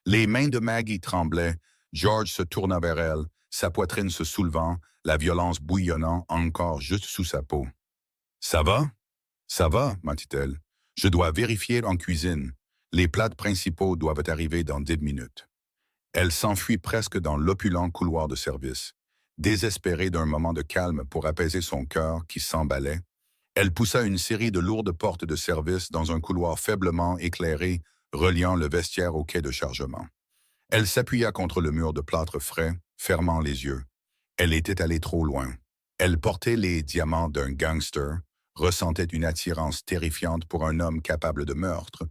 Les mains de Maggie tremblaient. George se tourna vers elle, sa poitrine se soulevant, la violence bouillonnant encore juste sous sa peau. « Ça va? »« Ça va, mentit-elle. Je dois vérifier en cuisine. Les plats principaux doivent arriver dans 10 minutes. » Elle s'enfuit presque dans l'opulent couloir de service. Désespérée d'un moment de calme pour apaiser son cœur qui s'emballait, elle poussa une série de lourdes portes de service dans un couloir faiblement éclairé reliant le vestiaire au quai de chargement. Elle s'appuya contre le mur de plâtre frais, fermant les yeux. Elle était allée trop loin. Elle portait les diamants d'un gangster, ressentait une attirance terrifiante pour un homme capable de meurtre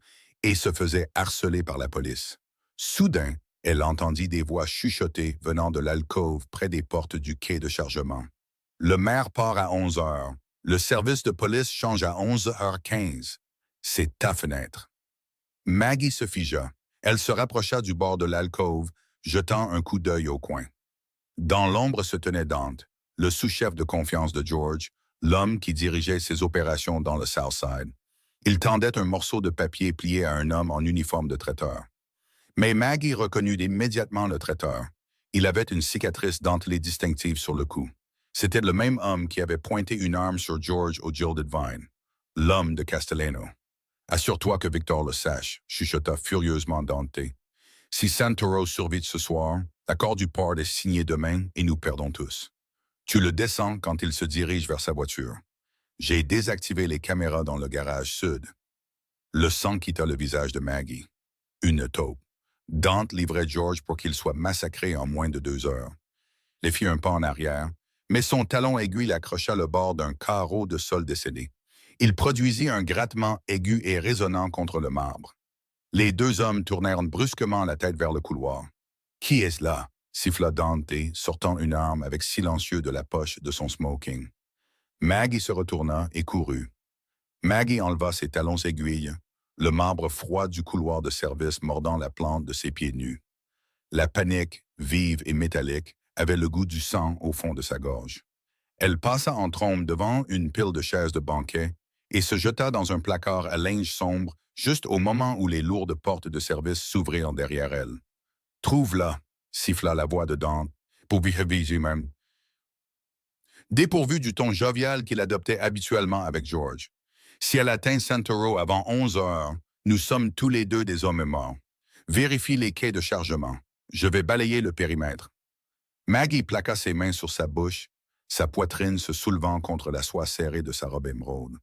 et se faisait harceler par la police. Soudain, elle entendit des voix chuchotées venant de l'alcôve près des portes du quai de chargement. « Le maire part à 11 heures. Le service de police change à 11h15. C'est ta fenêtre. » Maggie se figea. Elle se rapprocha du bord de l'alcôve, jetant un coup d'œil au coin. Dans l'ombre se tenait Dante, le sous-chef de confiance de George, l'homme qui dirigeait ses opérations dans le Southside. Il tendait un morceau de papier plié à un homme en uniforme de traiteur. Mais Maggie reconnut immédiatement le traiteur. Il avait une cicatrice dentelée distinctive sur le cou. C'était le même homme qui avait pointé une arme sur George au Gilded Vine, l'homme de Castellano. Assure-toi que Victor le sache, chuchota furieusement Dante. Si Santoro survit ce soir, l'accord du port est signé demain et nous perdons tous. Tu le descends quand il se dirige vers sa voiture. J'ai désactivé les caméras dans le garage sud. Le sang quitta le visage de Maggie. Une taupe. Dante livrait George pour qu'il soit massacré en moins de 2 heures. Les fit un pas en arrière, mais son talon aigu l'accrocha le bord d'un carreau de sol décédé. Il produisit un grattement aigu et résonnant contre le marbre. Les 2 hommes tournèrent brusquement la tête vers le couloir. « Qui est-ce là ?» siffla Dante, sortant une arme avec silencieux de la poche de son smoking. Maggie se retourna et courut. Maggie enleva ses talons aiguilles, le marbre froid du couloir de service mordant la plante de ses pieds nus. La panique, vive et métallique, avait le goût du sang au fond de sa gorge. Elle passa en trombe devant une pile de chaises de banquet et se jeta dans un placard à linge sombre juste au moment où les lourdes portes de service s'ouvrirent derrière elle. « Trouve-la !» siffla la voix de Dante, pour viser même. Dépourvu du ton jovial qu'il adoptait habituellement avec George. « Si elle atteint Santoro avant 11 heures, nous sommes tous les deux des hommes morts. Vérifie les quais de chargement. Je vais balayer le périmètre. » Maggie plaqua ses mains sur sa bouche, sa poitrine se soulevant contre la soie serrée de sa robe émeraude.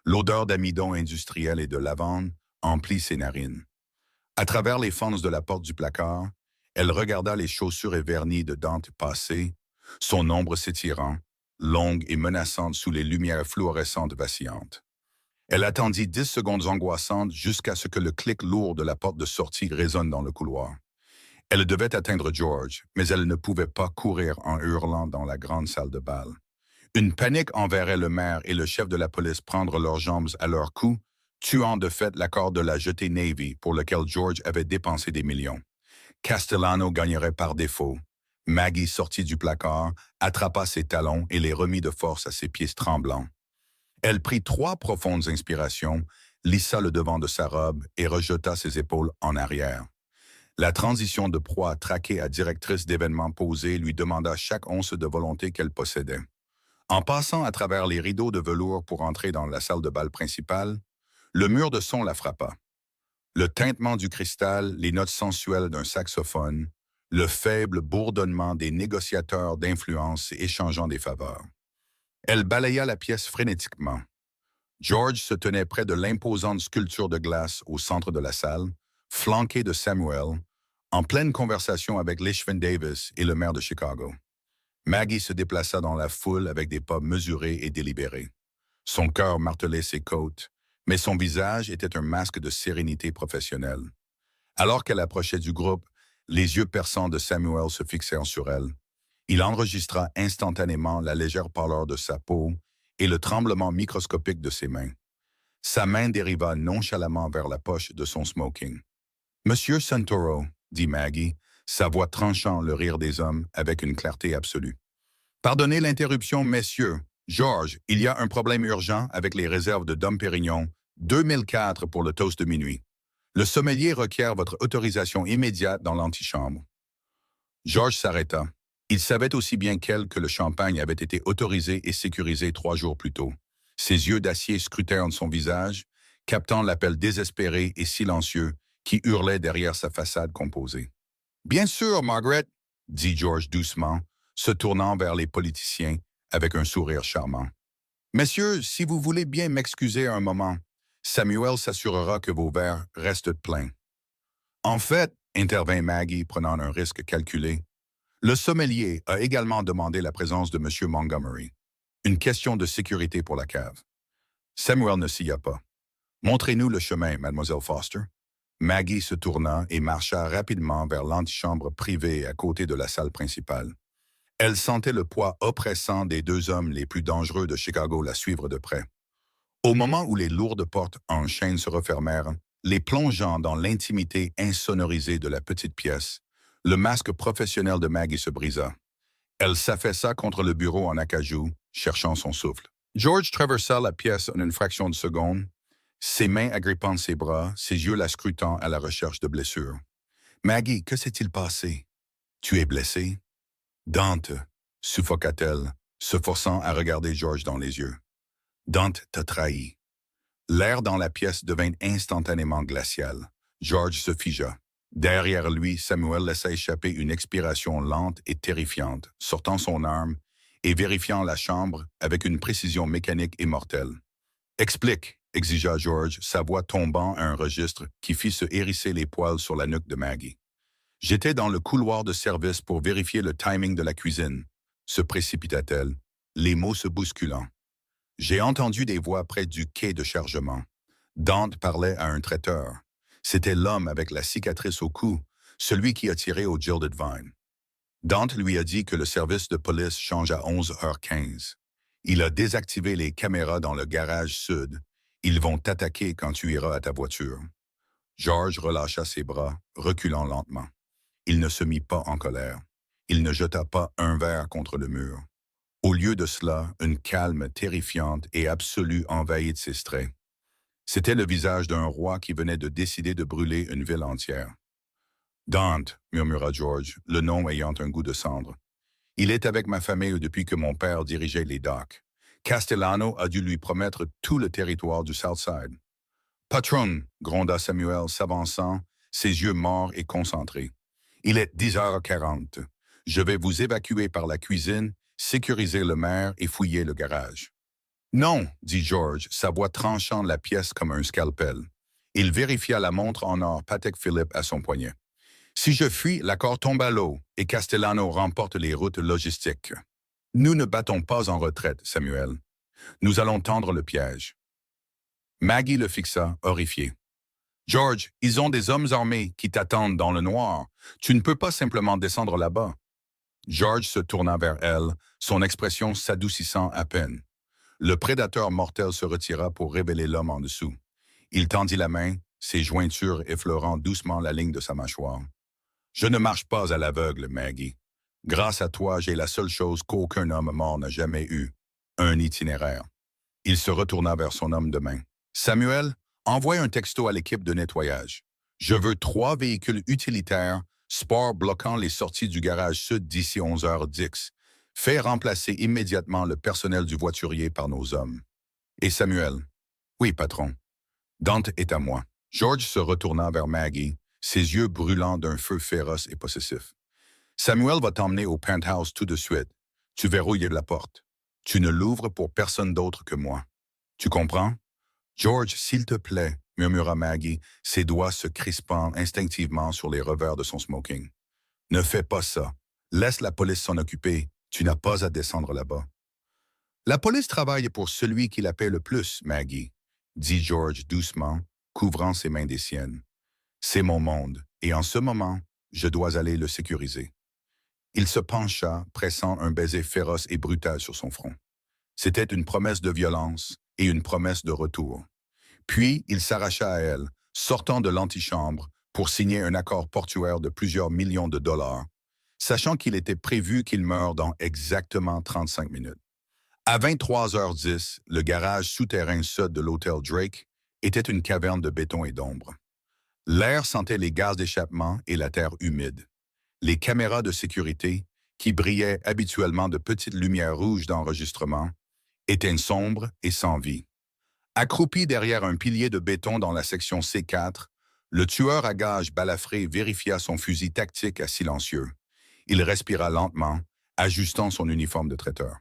L'odeur d'amidon industriel et de lavande emplit ses narines. À travers les fentes de la porte du placard, elle regarda les chaussures et vernis de Dante passer, son ombre s'étirant, longue et menaçante sous les lumières fluorescentes vacillantes. Elle attendit 10 secondes angoissantes jusqu'à ce que le clic lourd de la porte de sortie résonne dans le couloir. Elle devait atteindre George, mais elle ne pouvait pas courir en hurlant dans la grande salle de bal. Une panique enverrait le maire et le chef de la police prendre leurs jambes à leur cou, tuant de fait l'accord de la jetée Navy pour lequel George avait dépensé des millions. Castellano gagnerait par défaut. Maggie sortit du placard, attrapa ses talons et les remit de force à ses pieds tremblants. Elle prit 3 profondes inspirations, lissa le devant de sa robe et rejeta ses épaules en arrière. La transition de proie traquée à directrice d'événements posés lui demanda chaque once de volonté qu'elle possédait. En passant à travers les rideaux de velours pour entrer dans la salle de bal principale, le mur de son la frappa. Le tintement du cristal, les notes sensuelles d'un saxophone, le faible bourdonnement des négociateurs d'influence échangeant des faveurs. Elle balaya la pièce frénétiquement. George se tenait près de l'imposante sculpture de glace au centre de la salle, flanqué de Samuel, en pleine conversation avec Lishvin Davis et le maire de Chicago. Maggie se déplaça dans la foule avec des pas mesurés et délibérés. Son cœur martelait ses côtes, mais son visage était un masque de sérénité professionnelle. Alors qu'elle approchait du groupe, les yeux perçants de Samuel se fixèrent sur elle. Il enregistra instantanément la légère pâleur de sa peau et le tremblement microscopique de ses mains. Sa main dériva nonchalamment vers la poche de son smoking. « Monsieur Santoro » dit Maggie, sa voix tranchant le rire des hommes avec une clarté absolue. « Pardonnez l'interruption, messieurs. George, il y a un problème urgent avec les réserves de Dom Pérignon, 2004 pour le toast de minuit. Le sommelier requiert votre autorisation immédiate dans l'antichambre. » George s'arrêta. Il savait aussi bien qu'elle que le champagne avait été autorisé et sécurisé 3 jours plus tôt. Ses yeux d'acier scrutèrent son visage, captant l'appel désespéré et silencieux qui hurlait derrière sa façade composée. « Bien sûr, Margaret, » dit George doucement, se tournant vers les politiciens avec un sourire charmant. « Messieurs, si vous voulez bien m'excuser un moment, Samuel s'assurera que vos verres restent pleins. » « En fait, » intervint Maggie, prenant un risque calculé, « le sommelier a également demandé la présence de M. Montgomery. Une question de sécurité pour la cave. » Samuel ne s'ya pas. « Montrez-nous le chemin, Mademoiselle Foster. » Maggie se tourna et marcha rapidement vers l'antichambre privée à côté de la salle principale. Elle sentait le poids oppressant des 2 hommes les plus dangereux de Chicago la suivre de près. Au moment où les lourdes portes en chaîne se refermèrent, les plongeant dans l'intimité insonorisée de la petite pièce, le masque professionnel de Maggie se brisa. Elle s'affaissa contre le bureau en acajou, cherchant son souffle. George traversa la pièce en une fraction de seconde, ses mains agrippant ses bras, ses yeux la scrutant à la recherche de blessures. Maggie, que s'est-il passé? Tu es blessée? Dante, suffoqua-t-elle, se forçant à regarder George dans les yeux. Dante t'a trahi. L'air dans la pièce devint instantanément glacial. George se figea. Derrière lui, Samuel laissa échapper une expiration lente et terrifiante, sortant son arme et vérifiant la chambre avec une précision mécanique et mortelle. « Explique », exigea George, sa voix tombant à un registre qui fit se hérisser les poils sur la nuque de Maggie. « J'étais dans le couloir de service pour vérifier le timing de la cuisine, » se précipita-t-elle, les mots se bousculant. « J'ai entendu des voix près du quai de chargement. Dante parlait à un traiteur. C'était l'homme avec la cicatrice au cou, celui qui a tiré au Gilded Vine. Dante lui a dit que le service de police change à 11h15. Il a désactivé les caméras dans le garage sud. Ils vont t'attaquer quand tu iras à ta voiture. » George relâcha ses bras, reculant lentement. Il ne se mit pas en colère. Il ne jeta pas un verre contre le mur. Au lieu de cela, une calme terrifiante et absolue envahit de ses traits. C'était le visage d'un roi qui venait de décider de brûler une ville entière. « Dante », murmura George, le nom ayant un goût de cendre. « Il est avec ma famille depuis que mon père dirigeait les docks. Castellano a dû lui promettre tout le territoire du Southside. »« Patron », gronda Samuel, s'avançant, ses yeux morts et concentrés. « Il est 10h40. Je vais vous évacuer par la cuisine, sécuriser le maire et fouiller le garage. »« Non », dit George, sa voix tranchant la pièce comme un scalpel. Il vérifia la montre en or Patek Philippe à son poignet. « Si je fuis, l'accord tombe à l'eau et Castellano remporte les routes logistiques. Nous ne battons pas en retraite, Samuel. Nous allons tendre le piège. » Maggie le fixa, horrifiée. « George, ils ont des hommes armés qui t'attendent dans le noir. Tu ne peux pas simplement descendre là-bas. » George se tourna vers elle, son expression s'adoucissant à peine. Le prédateur mortel se retira pour révéler l'homme en dessous. Il tendit la main, ses jointures effleurant doucement la ligne de sa mâchoire. « Je ne marche pas à l'aveugle, Maggie. Grâce à toi, j'ai la seule chose qu'aucun homme mort n'a jamais eue, un itinéraire. » Il se retourna vers son homme de main. « Samuel, envoie un texto à l'équipe de nettoyage. Je veux 3 véhicules utilitaires, sport bloquant les sorties du garage sud d'ici 11h10. Fais remplacer immédiatement le personnel du voiturier par nos hommes. » Et Samuel. « Oui, patron. Dante est à moi. » George se retourna vers Maggie, ses yeux brûlants d'un feu féroce et possessif. « Samuel va t'emmener au penthouse tout de suite. Tu verrouilles la porte. Tu ne l'ouvres pour personne d'autre que moi. Tu comprends? »« George, s'il te plaît, » murmura Maggie, ses doigts se crispant instinctivement sur les revers de son smoking. « Ne fais pas ça. Laisse la police s'en occuper. Tu n'as pas à descendre là-bas. »« La police travaille pour celui qui la paie le plus, Maggie, » dit George doucement, couvrant ses mains des siennes. « C'est mon monde, et en ce moment, je dois aller le sécuriser. » Il se pencha, pressant un baiser féroce et brutal sur son front. C'était une promesse de violence et une promesse de retour. Puis, il s'arracha à elle, sortant de l'antichambre pour signer un accord portuaire de plusieurs millions de dollars, sachant qu'il était prévu qu'il meure dans exactement 35 minutes. À 23h10, le garage souterrain sud de l'hôtel Drake était une caverne de béton et d'ombre. L'air sentait les gaz d'échappement et la terre humide. Les caméras de sécurité, qui brillaient habituellement de petites lumières rouges d'enregistrement, étaient sombres et sans vie. Accroupi derrière un pilier de béton dans la section C4, le tueur à gages balafré vérifia son fusil tactique à silencieux. Il respira lentement, ajustant son uniforme de traiteur.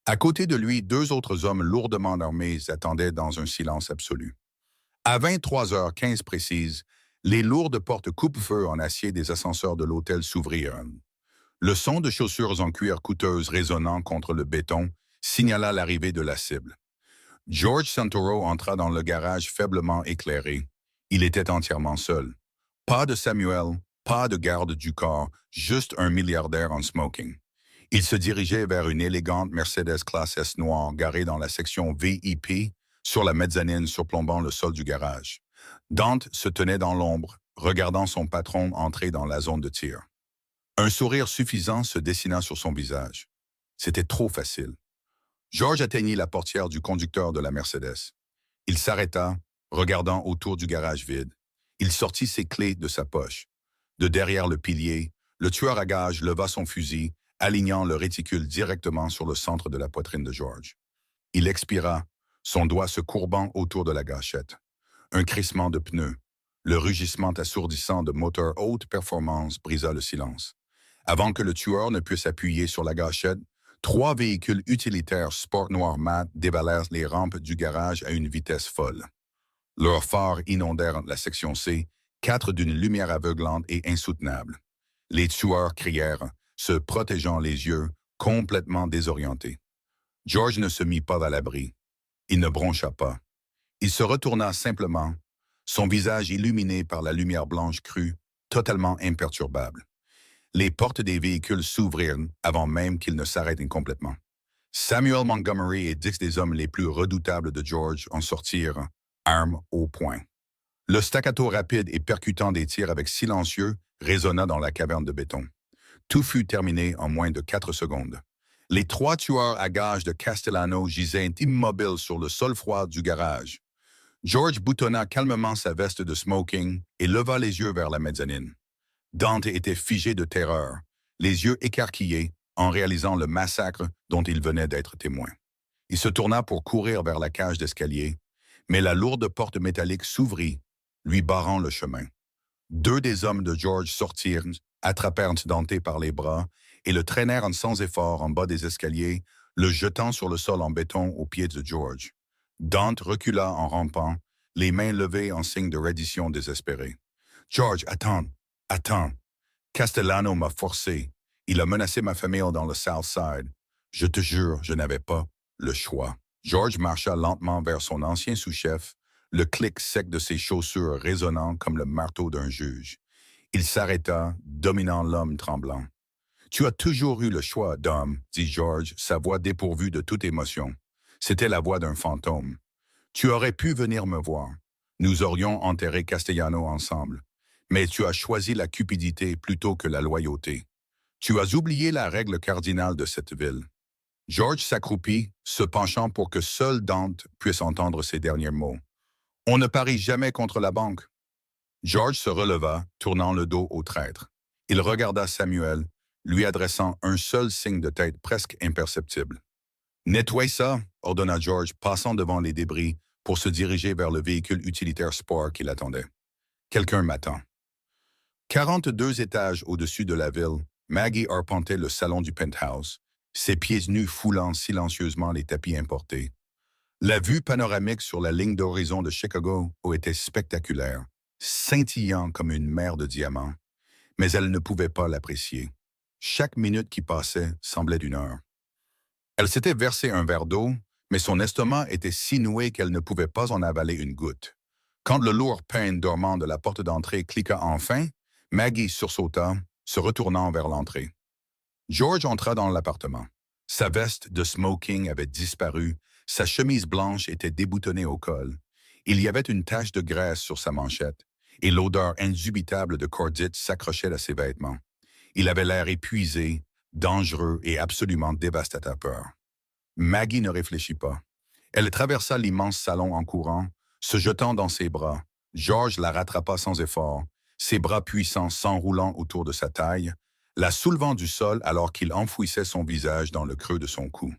À côté de lui, 2 autres hommes lourdement armés attendaient dans un silence absolu. À 23h15 précises, les lourdes portes coupe-feu en acier des ascenseurs de l'hôtel s'ouvrirent. Le son de chaussures en cuir coûteuses résonnant contre le béton signala l'arrivée de la cible. George Santoro entra dans le garage faiblement éclairé. Il était entièrement seul. Pas de Samuel, pas de garde du corps, juste un milliardaire en smoking. Il se dirigeait vers une élégante Mercedes Classe S noire garée dans la section VIP sur la mezzanine surplombant le sol du garage. Dante se tenait dans l'ombre, regardant son patron entrer dans la zone de tir. Un sourire suffisant se dessina sur son visage. C'était trop facile. George atteignit la portière du conducteur de la Mercedes. Il s'arrêta, regardant autour du garage vide. Il sortit ses clés de sa poche. De derrière le pilier, le tueur à gages leva son fusil, alignant le réticule directement sur le centre de la poitrine de George. Il expira, son doigt se courbant autour de la gâchette. Un crissement de pneus. Le rugissement assourdissant de moteurs haute performance brisa le silence. Avant que le tueur ne puisse appuyer sur la gâchette, 3 véhicules utilitaires sport noir mat dévalèrent les rampes du garage à une vitesse folle. Leurs phares inondèrent la section C, 4 d'une lumière aveuglante et insoutenable. Les tueurs crièrent, se protégeant les yeux, complètement désorientés. George ne se mit pas à l'abri. Il ne broncha pas. Il se retourna simplement, son visage illuminé par la lumière blanche crue, totalement imperturbable. Les portes des véhicules s'ouvrirent avant même qu'ils ne s'arrêtent complètement. Samuel Montgomery et 10 des hommes les plus redoutables de George en sortirent, armes au poing. Le staccato rapide et percutant des tirs avec silencieux résonna dans la caverne de béton. Tout fut terminé en moins de 4 secondes. Les 3 tueurs à gages de Castellano gisaient immobiles sur le sol froid du garage. George boutonna calmement sa veste de smoking et leva les yeux vers la mezzanine. Dante était figé de terreur, les yeux écarquillés, en réalisant le massacre dont il venait d'être témoin. Il se tourna pour courir vers la cage d'escalier, mais la lourde porte métallique s'ouvrit, lui barrant le chemin. 2 des hommes de George sortirent, attrapèrent Dante par les bras et le traînèrent sans effort en bas des escaliers, le jetant sur le sol en béton aux pieds de George. Dante recula en rampant, les mains levées en signe de reddition désespérée. « George, attends, attends. Castellano m'a forcé. Il a menacé ma famille dans le South Side. Je te jure, je n'avais pas le choix. » George marcha lentement vers son ancien sous-chef, le clic sec de ses chaussures résonnant comme le marteau d'un juge. Il s'arrêta, dominant l'homme tremblant. « Tu as toujours eu le choix, Dom, » dit George, sa voix dépourvue de toute émotion. C'était la voix d'un fantôme. « Tu aurais pu venir me voir. Nous aurions enterré Castellano ensemble. Mais tu as choisi la cupidité plutôt que la loyauté. Tu as oublié la règle cardinale de cette ville. » George s'accroupit, se penchant pour que seul Dante puisse entendre ses derniers mots. « On ne parie jamais contre la banque. » George se releva, tournant le dos au traître. Il regarda Samuel, lui adressant un seul signe de tête presque imperceptible. « Nettoie ça, » ordonna George, passant devant les débris pour se diriger vers le véhicule utilitaire sport qui l'attendait. « Quelqu'un m'attend. » 42 étages au-dessus de la ville, Maggie arpentait le salon du penthouse, ses pieds nus foulant silencieusement les tapis importés. La vue panoramique sur la ligne d'horizon de Chicago était spectaculaire, scintillant comme une mer de diamants, mais elle ne pouvait pas l'apprécier. Chaque minute qui passait semblait d'une heure. Elle s'était versé un verre d'eau, mais son estomac était si noué qu'elle ne pouvait pas en avaler une goutte. Quand le lourd pain dormant de la porte d'entrée cliqua enfin, Maggie sursauta, se retournant vers l'entrée. George entra dans l'appartement. Sa veste de smoking avait disparu, sa chemise blanche était déboutonnée au col. Il y avait une tache de graisse sur sa manchette, et l'odeur indubitable de cordite s'accrochait à ses vêtements. Il avait l'air épuisé, dangereux et absolument dévastateur. Maggie ne réfléchit pas. Elle traversa l'immense salon en courant, se jetant dans ses bras. George la rattrapa sans effort, ses bras puissants s'enroulant autour de sa taille, la soulevant du sol alors qu'il enfouissait son visage dans le creux de son cou.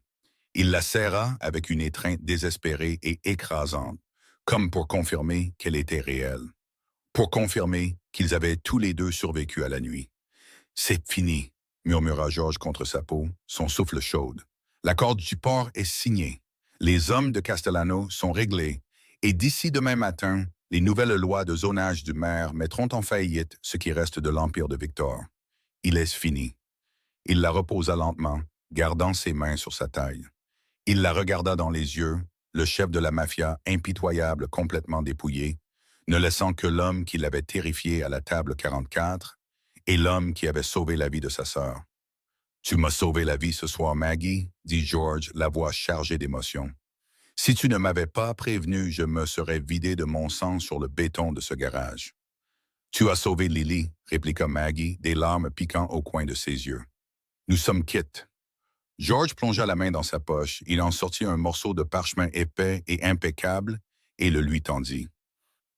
Il la serra avec une étreinte désespérée et écrasante, comme pour confirmer qu'elle était réelle, pour confirmer qu'ils avaient tous les deux survécu à la nuit. « C'est fini », murmura George contre sa peau, son souffle chaude. « L'accord du port est signé. Les hommes de Castellano sont réglés, et d'ici demain matin, les nouvelles lois de zonage du maire mettront en faillite ce qui reste de l'Empire de Victor. Il est fini. » Il la reposa lentement, gardant ses mains sur sa taille. Il la regarda dans les yeux, le chef de la mafia impitoyable complètement dépouillé, ne laissant que l'homme qui l'avait terrifié à la table 44 et l'homme qui avait sauvé la vie de sa sœur. « Tu m'as sauvé la vie ce soir, Maggie, » dit George, la voix chargée d'émotion. « Si tu ne m'avais pas prévenu, je me serais vidé de mon sang sur le béton de ce garage. »« Tu as sauvé Lily, » répliqua Maggie, des larmes piquant au coin de ses yeux. « Nous sommes quittes. » George plongea la main dans sa poche, il en sortit un morceau de parchemin épais et impeccable et le lui tendit.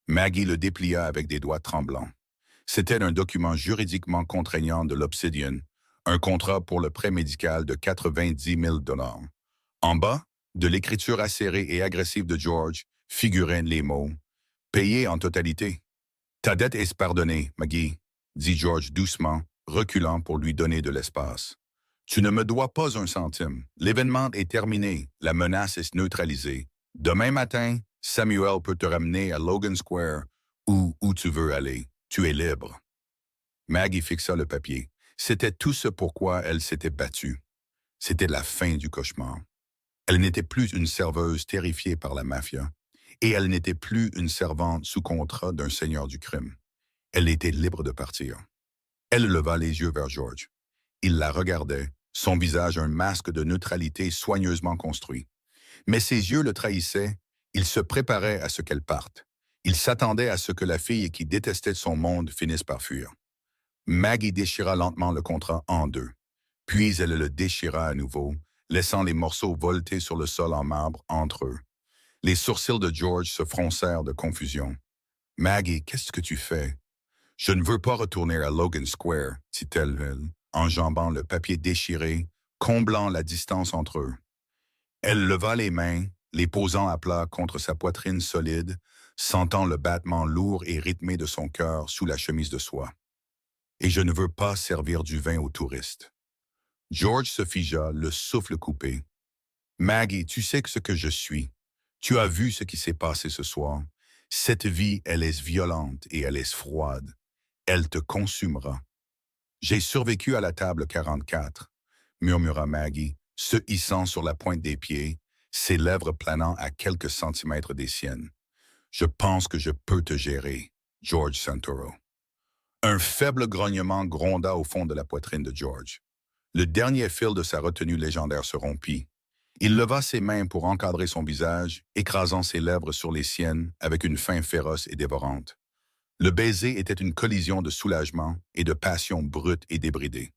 Maggie le déplia avec des doigts tremblants. C'était un document juridiquement contraignant de l'Obsidian, un contrat pour le prêt médical de 90 000 $. En bas, de l'écriture acérée et agressive de George, figuraient les mots « Payé en totalité ». « Ta dette est pardonnée, Maggie », dit George doucement, reculant pour lui donner de l'espace. « Tu ne me dois pas un centime. L'événement est terminé, la menace est neutralisée. Demain matin, Samuel peut te ramener à Logan Square ou où tu veux aller. Tu es libre. » Maggie fixa le papier. C'était tout ce pourquoi elle s'était battue. C'était la fin du cauchemar. Elle n'était plus une serveuse terrifiée par la mafia, et elle n'était plus une servante sous contrat d'un seigneur du crime. Elle était libre de partir. Elle leva les yeux vers George. Il la regardait, son visage un masque de neutralité soigneusement construit. Mais ses yeux le trahissaient, il se préparait à ce qu'elle parte. Il s'attendait à ce que la fille qui détestait son monde finisse par fuir. Maggie déchira lentement le contrat en deux. Puis elle le déchira à nouveau, laissant les morceaux volter sur le sol en marbre entre eux. Les sourcils de George se froncèrent de confusion. « Maggie, qu'est-ce que tu fais? »« Je ne veux pas retourner à Logan Square, » dit-elle, enjambant le papier déchiré, comblant la distance entre eux. Elle leva les mains, les posant à plat contre sa poitrine solide, sentant le battement lourd et rythmé de son cœur sous la chemise de soie. « Et je ne veux pas servir du vin aux touristes. » George se figea, le souffle coupé. « Maggie, tu sais ce que je suis. Tu as vu ce qui s'est passé ce soir. Cette vie, elle est violente et elle est froide. Elle te consumera. »« J'ai survécu à la table 44, » murmura Maggie, se hissant sur la pointe des pieds, ses lèvres planant à quelques centimètres des siennes. « Je pense que je peux te gérer, George Santoro. » Un faible grognement gronda au fond de la poitrine de George. Le dernier fil de sa retenue légendaire se rompit. Il leva ses mains pour encadrer son visage, écrasant ses lèvres sur les siennes avec une faim féroce et dévorante. Le baiser était une collision de soulagement et de passion brute et débridée.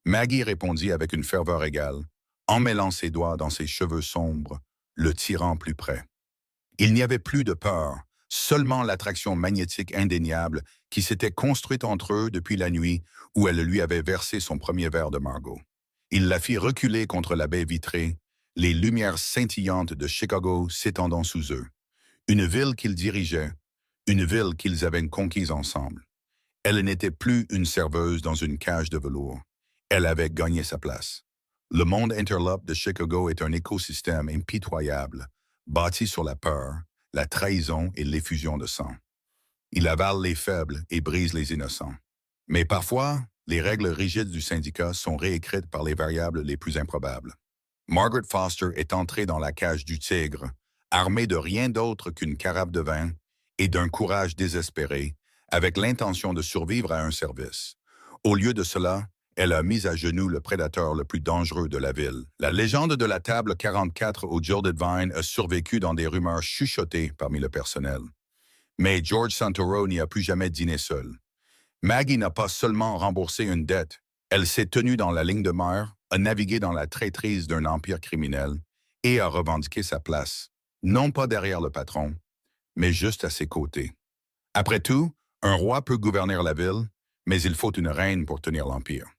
Maggie répondit avec une ferveur égale, emmêlant ses doigts dans ses cheveux sombres, le tirant plus près. Il n'y avait plus de peur, seulement l'attraction magnétique indéniable qui s'était construite entre eux depuis la nuit où elle lui avait versé son premier verre de Margot. Il la fit reculer contre la baie vitrée, les lumières scintillantes de Chicago s'étendant sous eux. Une ville qu'ils dirigeaient, une ville qu'ils avaient conquise ensemble. Elle n'était plus une serveuse dans une cage de velours. Elle avait gagné sa place. Le monde interlope de Chicago est un écosystème impitoyable, bâti sur la peur, la trahison et l'effusion de sang. Il avale les faibles et brise les innocents. Mais parfois, les règles rigides du syndicat sont réécrites par les variables les plus improbables. Margaret Foster est entrée dans la cage du tigre, armée de rien d'autre qu'une carafe de vin et d'un courage désespéré, avec l'intention de survivre à un service. Au lieu de cela, elle a mis à genoux le prédateur le plus dangereux de la ville. La légende de la table 44 au Gilded Vine a survécu dans des rumeurs chuchotées parmi le personnel. Mais George Santoro n'y a plus jamais dîné seul. Maggie n'a pas seulement remboursé une dette, elle s'est tenue dans la ligne de mer, a navigué dans la traîtrise d'un empire criminel et a revendiqué sa place, non pas derrière le patron, mais juste à ses côtés. Après tout, un roi peut gouverner la ville, mais il faut une reine pour tenir l'empire.